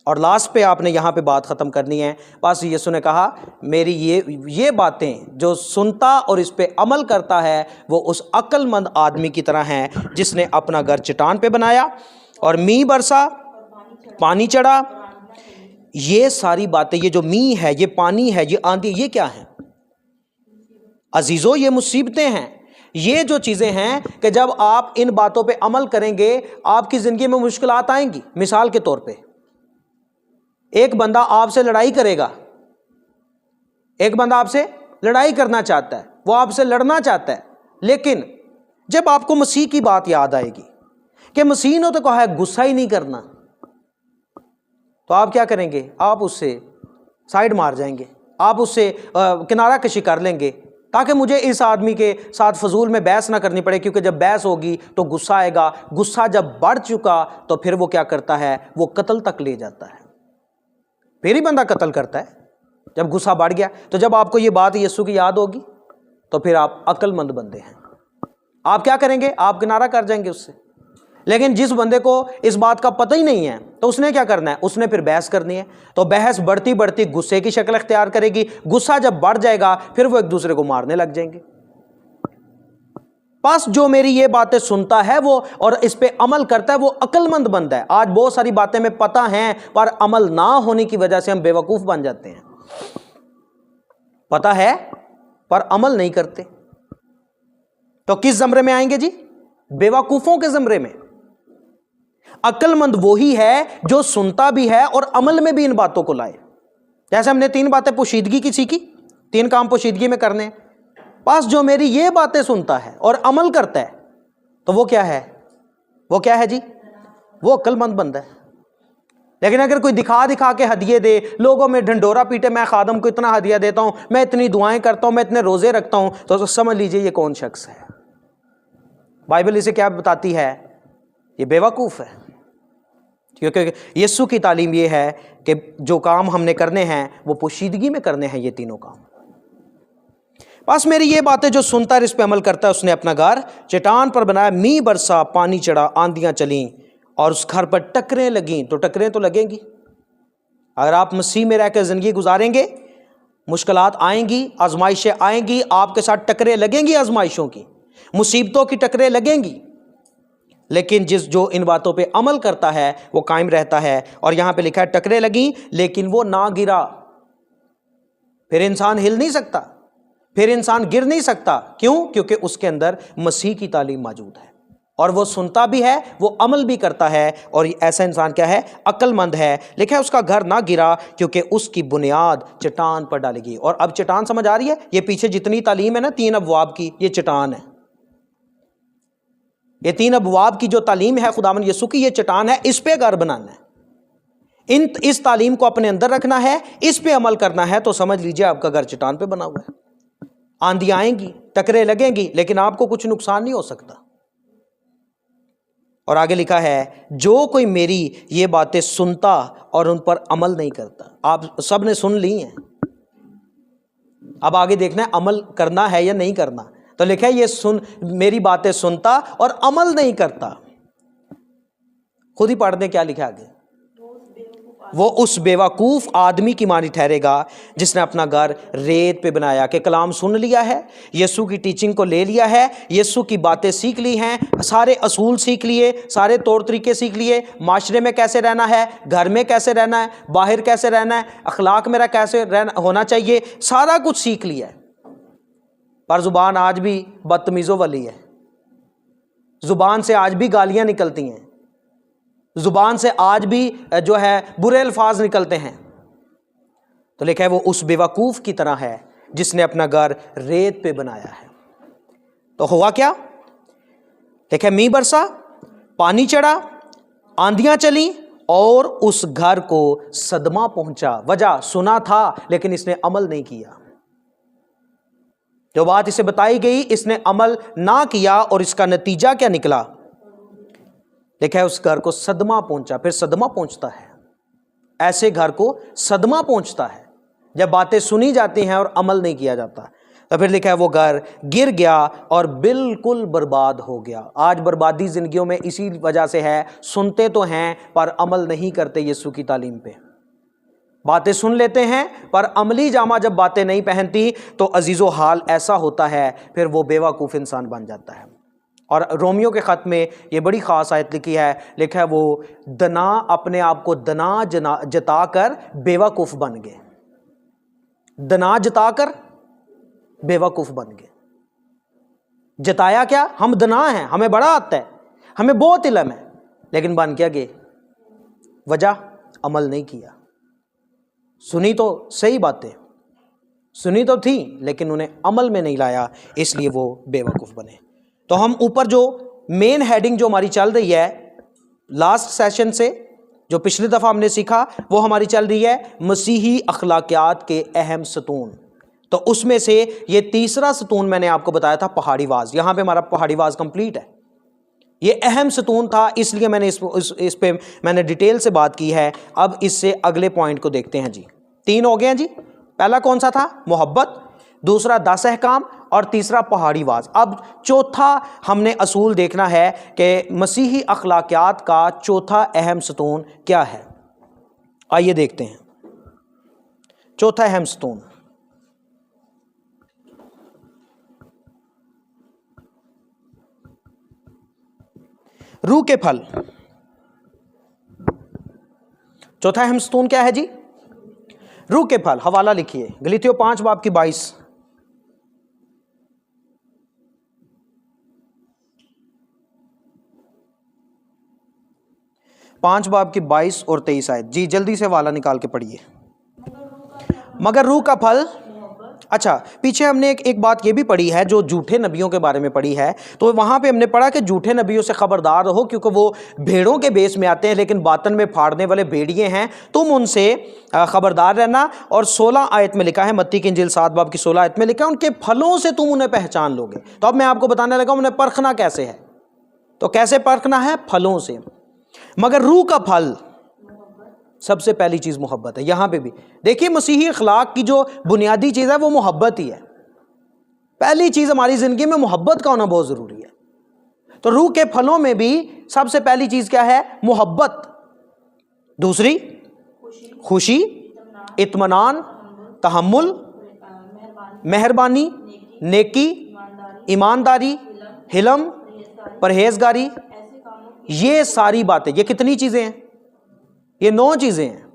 और लास्ट पे आपने यहाँ पे बात ख़त्म करनी है। बस यीशु ने कहा मेरी ये बातें जो सुनता और इस पे अमल करता है वो उस अक्लमंद आदमी की तरह हैं जिसने अपना घर चट्टान पे बनाया और मींह बरसा, पानी चढ़ा। ये सारी बातें, ये जो मींह है, ये पानी है, ये आंधी, ये क्या है अजीज़ों? ये मुसीबतें हैं। ये जो चीज़ें हैं कि जब आप इन बातों पे अमल करेंगे आपकी ज़िंदगी में मुश्किलात आएंगी। मिसाल के तौर पे एक बंदा आपसे लड़ाई करेगा, एक बंदा आपसे लड़ाई करना चाहता है, वो आपसे लड़ना चाहता है, लेकिन जब आपको मसीह की बात याद आएगी कि मसीह ने तो कहा है गुस्सा ही नहीं करना, तो आप क्या करेंगे? आप उससे साइड मार जाएंगे, आप उससे किनारा कशी कर लेंगे, ताकि मुझे इस आदमी के साथ फजूल में बहस ना करनी पड़े, क्योंकि जब बहस होगी तो गुस्सा आएगा, गुस्सा जब बढ़ चुका तो फिर वो क्या करता है, वो कत्ल तक ले जाता है, फिर ही बंदा कत्ल करता है जब गुस्सा बढ़ गया। तो जब आपको ये बात यीशु की याद होगी तो फिर आप अक्लमंद बंदे हैं। आप क्या करेंगे, आप किनारा कर जाएंगे उससे। लेकिन जिस बंदे को इस बात का पता ही नहीं है तो उसने क्या करना है, उसने फिर बहस करनी है। तो बहस बढ़ती बढ़ती गुस्से की शक्ल अख्तियार करेगी, गुस्सा जब बढ़ जाएगा फिर वो एक दूसरे को मारने लग जाएंगे। बस जो मेरी ये बातें सुनता है वो और इस पे अमल करता है वो अक्लमंद बंदा है। आज बहुत सारी बातें में पता हैं पर अमल ना होने की वजह से हम बेवकूफ बन जाते हैं। पता है पर अमल नहीं करते तो किस जमरे में आएंगे जी, बेवकूफों के जमरे में। अक्लमंद वही है जो सुनता भी है और अमल में भी इन बातों को लाए। जैसे हमने 3 बातें पोशीदगी की सीखी, 3 काम पोशीदगी में करने। बस जो मेरी ये बातें सुनता है और अमल करता है तो वो क्या है, वो क्या है जी, वो अक्लमंद बंदा है। लेकिन अगर कोई दिखा दिखा के हदिये दे, लोगों में ढंडोरा पीटे, मैं खादम को इतना हदिया देता हूं, मैं इतनी दुआएं करता हूं, मैं इतने रोजे रखता हूं, तो समझ लीजिए ये कौन शख्स है। बाइबल इसे क्या बताती है, ये बेवकूफ है। क्योंकि यीशु की तालीम ये है कि जो काम हमने करने हैं वो पोशीदगी में करने हैं, ये तीनों काम। बस मेरी ये बातें जो सुनता है इस पे अमल करता है, उसने अपना घर चट्टान पर बनाया, मींह बरसा, पानी चढ़ा, आंधियां चली और उस घर पर टकरें लगीं। तो टकरें तो लगेंगी, अगर आप मसीह में रहकर जिंदगी गुजारेंगे, मुश्किलात आएंगी, आजमाइशें आएंगी, आपके साथ टकरें लगेंगी, आजमाइशों की, मुसीबतों की टकरें लगेंगी। लेकिन जो इन बातों पे अमल करता है वो कायम रहता है। और यहां पे लिखा है टकरें लगी लेकिन वो ना गिरा। फिर इंसान हिल नहीं सकता, फिर इंसान गिर नहीं सकता। क्यों? क्योंकि उसके अंदर मसीह की तालीम मौजूद है और वो सुनता भी है, वो अमल भी करता है। और ऐसा इंसान क्या है, अक्लमंद है। लिखा है उसका घर ना गिरा क्योंकि उसकी बुनियाद चट्टान पर डाली गई। और अब चट्टान समझ आ रही है, ये पीछे जितनी तालीम है ना 3 अबवाब की, ये चट्टान है। ये 3 अबवाब की जो तालीम है खुदावंद यीशु की, ये चट्टान है, इस पे घर बनाना है। इस तालीम को अपने अंदर रखना है, इस पे अमल करना है, तो समझ लीजिए आपका घर चट्टान पे बना हुआ है। आंधियां आएंगी, टकरें लगेंगी, लेकिन आपको कुछ नुकसान नहीं हो सकता। और आगे लिखा है जो कोई मेरी ये बातें सुनता और उन पर अमल नहीं करता। आप सब ने सुन ली हैं, अब आगे देखना है अमल करना है या नहीं करना। तो लिखा है ये मेरी बातें सुनता और अमल नहीं करता। खुद ही पढ़ दें क्या लिखा आगे, वो उस बेवकूफ आदमी की मानी ठहरेगा जिसने अपना घर रेत पे बनाया। कि कलाम सुन लिया है, यीशु की टीचिंग को ले लिया है, यीशु की बातें सीख ली हैं, सारे असूल सीख लिए, सारे तौर तरीके सीख लिए, माशरे में कैसे रहना है, घर में कैसे रहना है, बाहर कैसे रहना है, अखलाक मेरा कैसे रहना होना चाहिए, सारा कुछ सीख लिया है। पर जुबान आज भी बदतमीज़ों वाली है, जुबान से आज भी गालियां निकलती हैं, जुबान से आज भी जो है बुरे अल्फाज निकलते हैं। तो लिखा है वो उस बेवकूफ की तरह है जिसने अपना घर रेत पे बनाया है। तो हुआ क्या, लिखा है मींह बरसा, पानी चढ़ा, आंधियां चली और उस घर को सदमा पहुंचा। वजह सुना था लेकिन इसने अमल नहीं किया। जो बात इसे बताई गई इसने अमल ना किया और इसका नतीजा क्या निकला, लिखा है उस घर को सदमा पहुंचा। फिर सदमा पहुंचता है, ऐसे घर को सदमा पहुंचता है जब बातें सुनी जाती हैं और अमल नहीं किया जाता। तो फिर लिखा है वो घर गिर गया और बिल्कुल बर्बाद हो गया। आज बर्बादी जिंदगियों में इसी वजह से है, सुनते तो हैं पर अमल नहीं करते यीशु की तालीम पे। बातें सुन लेते हैं पर अमली जामा जब बातें नहीं पहनती तो अजीज़ो हाल ऐसा होता है, फिर वो बेवकूफ़ इंसान बन जाता है। और रोमियो के ख़त में ये बड़ी ख़ास आयत लिखी है, लिखा है वो दना अपने आप को दना जताकर बेवकूफ़ बन गए। दना जताकर बेवकूफ़ बन गए। जताया क्या, हम दना हैं, हमें बड़ा आता है, हमें बहुत इल्म है, लेकिन बन क्या गए, वजह अमल नहीं किया। सुनी तो सही बातें, सुनी तो थी लेकिन उन्हें अमल में नहीं लाया, इसलिए वो बेवकूफ़ बने। तो हम ऊपर जो मेन हेडिंग जो हमारी चल रही है लास्ट सेशन से, जो पिछली दफ़ा हमने सीखा, वो हमारी चल रही है मसीही अखलाकियात के अहम सतून। तो उसमें से ये तीसरा सतून मैंने आपको बताया था पहाड़ी वाज, यहां पे हमारा पहाड़ी वाज कंप्लीट है। ये अहम सतून था, इसलिए मैंने इस पे मैंने डिटेल से बात की है। अब इससे अगले पॉइंट को देखते हैं जी। 3 हो गए हैं जी। पहला कौन सा था? मोहब्बत, दूसरा 10 अहकाम और तीसरा पहाड़ी वाज। अब चौथा हमने असूल देखना है कि मसीही अखलाकियात का चौथा अहम सतून क्या है। आइए देखते हैं चौथा अहम सतून। रूह के फल। चौथा अहम सतून क्या है जी? रूह के फल। हवाला लिखिए, गलीतियों 5 बाब की 22। पांच बाब की 22 और 23 आयत जी, जल्दी से हवाला निकाल के पढ़िए। मगर रूह का फल, अच्छा पीछे हमने एक बात ये भी पढ़ी है जो झूठे नबियों के बारे में पढ़ी है, तो वहां पे हमने पढ़ा कि झूठे नबियों से खबरदार रहो क्योंकि वो भेड़ों के बेस में आते हैं लेकिन बातन में फाड़ने वाले भेड़िए हैं, तुम उनसे खबरदार रहना। और 16 आयत में लिखा है, मत्ती की इंजील 7 बाब की 16 आयत में लिखा है, उनके फलों से तुम उन्हें पहचान लोगे। तो अब मैं आपको बताने लगा उन्हें परखना कैसे है। तो कैसे परखना है? फलों से। मगर रूह का फल, सबसे पहली चीज मोहब्बत है। यहां पे भी देखिए मसीही अखलाक की जो बुनियादी चीज है वो मोहब्बत ही है। पहली चीज हमारी जिंदगी में मोहब्बत का होना बहुत जरूरी है। तो रूह के फलों में भी सबसे पहली चीज क्या है? मोहब्बत। दूसरी खुशी, इत्मीनान, तहम्मुल, मेहरबानी, नेकी, ईमानदारी, हिलम, परहेजगारी। ये सारी बातें, ये कितनी चीजें हैं? ये 9 चीजें हैं।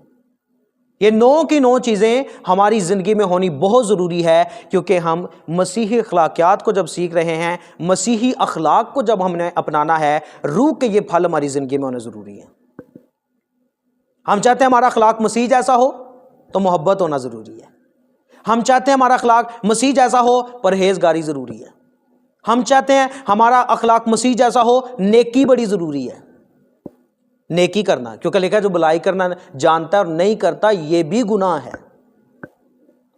ये 9 की 9 चीजें हमारी जिंदगी में होनी बहुत जरूरी है, क्योंकि हम मसीही अखलाकियात को जब सीख रहे हैं, मसीही अखलाक को जब हमने अपनाना है, रूह के ये फल हमारी जिंदगी में होने जरूरी है। हम चाहते हैं हमारा अखलाक मसीह जैसा हो तो मोहब्बत होना जरूरी है। हम चाहते हैं हमारा अखलाक मसीह जैसा हो, परहेजगारी जरूरी है। हम चाहते हैं हमारा अखलाक मसीह जैसा हो, नेकी बड़ी जरूरी है। नेकी करना, क्योंकि लिखा है जो बुराई करना जानता है और नहीं करता ये भी गुनाह है।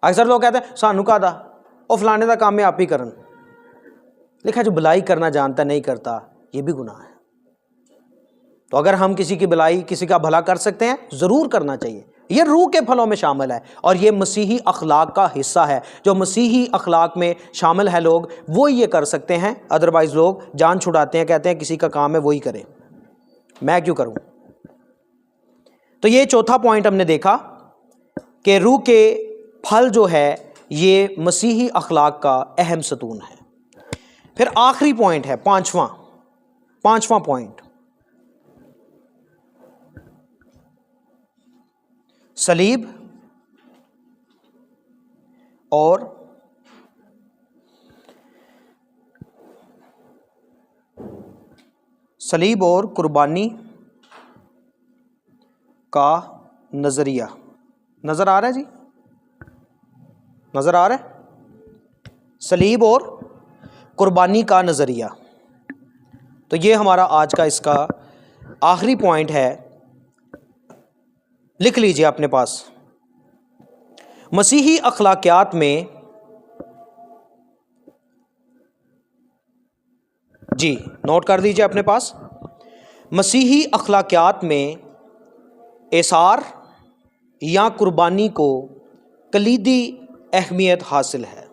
अक्सर लोग कहते हैं सानू का दा और फलाने का काम में आप ही करन। लिखा है जो बुराई करना जानता नहीं करता ये भी गुनाह है। तो अगर हम किसी की बुराई, किसी का भला कर सकते हैं, जरूर करना चाहिए। ये रूह के फलों में शामिल है और ये मसीही अखलाक का हिस्सा है। जो मसीही अखलाक में शामिल है लोग, वो ये कर सकते हैं। अदरवाइज लोग जान छुड़ाते हैं, कहते हैं किसी का काम है वही करे, मैं क्यों करूं। तो ये चौथा पॉइंट हमने देखा कि रूह के फल जो है ये मसीही अखलाक का अहम सतून है। फिर आखिरी पॉइंट है पांचवा पॉइंट, सलीब और कुर्बानी का नजरिया। नजर आ रहा है जी? नजर आ रहा है? सलीब और कुर्बानी का नजरिया। तो ये हमारा आज का इसका आखिरी पॉइंट है। लिख लीजिए अपने पास। मसीही अखलाकियात में जी, नोट कर दीजिए अपने पास। मसीही अखलाकियात में एसार या कुर्बानी को कलीदी अहमियत हासिल है।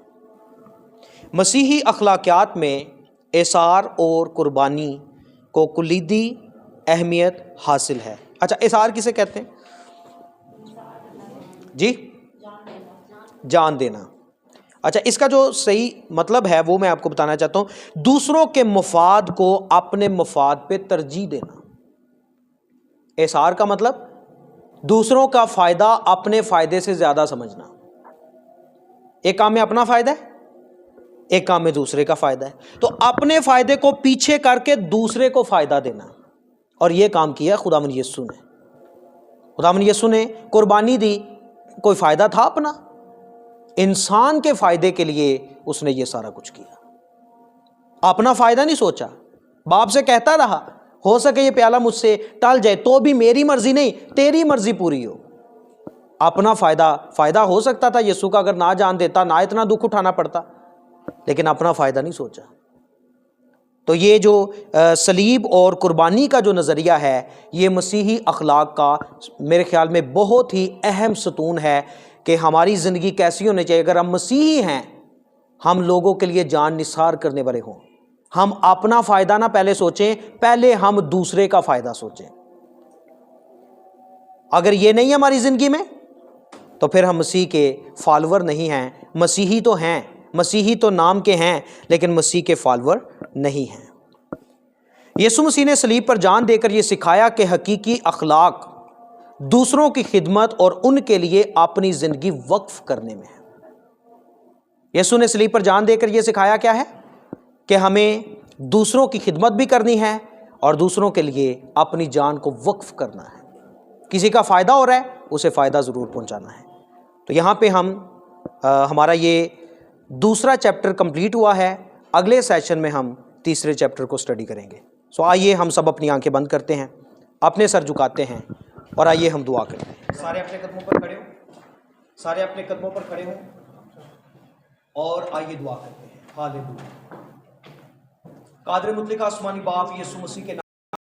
मसीही अखलाकियात में एसार और कुर्बानी को कलीदी अहमियत हासिल है। अच्छा, एसार किसे कहते हैं जी? जान देना। अच्छा, इसका जो सही मतलब है वो मैं आपको बताना चाहता हूं। दूसरों के मुफाद को अपने मुफाद पे तरजीह देना। एसार का मतलब दूसरों का फायदा अपने फायदे से ज्यादा समझना। एक काम में अपना फायदा है, एक काम में दूसरे का फायदा है, तो अपने फायदे को पीछे करके दूसरे को फायदा देना। और यह काम किया खुदावंद यीशु ने। खुदावंद यीशु ने कुर्बानी दी, कोई फायदा था अपना? इंसान के फायदे के लिए उसने ये सारा कुछ किया। अपना फायदा नहीं सोचा। बाप से कहता रहा हो सके ये प्याला मुझसे टल जाए तो भी मेरी मर्जी नहीं तेरी मर्जी पूरी हो। अपना फ़ायदा हो सकता था यीशु का, अगर ना जान देता ना इतना दुख उठाना पड़ता, लेकिन अपना फ़ायदा नहीं सोचा। तो ये जो सलीब और कुर्बानी का जो नज़रिया है, ये मसीही अखलाक का मेरे ख्याल में बहुत ही अहम सतून है कि हमारी ज़िंदगी कैसी होनी चाहिए। अगर हम मसीही हैं, हम लोगों के लिए जान निसार करने वाले हों। हम अपना फ़ायदा ना पहले सोचें, पहले हम दूसरे का फ़ायदा सोचें। अगर ये नहीं है हमारी ज़िंदगी में, तो फिर हम मसीह के फॉलोअर नहीं हैं। मसीही तो हैं, मसीही तो नाम के हैं, लेकिन मसीह के फॉलोअर नहीं हैं। यीशु मसीह ने सलीब पर जान देकर यह सिखाया कि हकीकी अखलाक दूसरों की खिदमत और उनके लिए अपनी ज़िंदगी वक्फ करने में है। यीशु ने सलीब पर जान देकर यह सिखाया क्या है कि हमें दूसरों की खिदमत भी करनी है और दूसरों के लिए अपनी जान को वक्फ करना है। किसी का फ़ायदा हो रहा है, उसे फ़ायदा ज़रूर पहुंचाना है। तो यहाँ पे हमारा ये दूसरा चैप्टर कंप्लीट हुआ है। अगले सेशन में हम तीसरे चैप्टर को स्टडी करेंगे। सो आइए हम सब अपनी आंखें बंद करते हैं, अपने सर झुकाते हैं और आइए हम दुआ करते हैं। सारे अपने कदमों पर खड़े हो, सारे अपने कदमों पर खड़े हो और आइए दुआ करते हैं। हालेलुया। कादिर मुतलक आसमानी बाप, यीशु मसीह के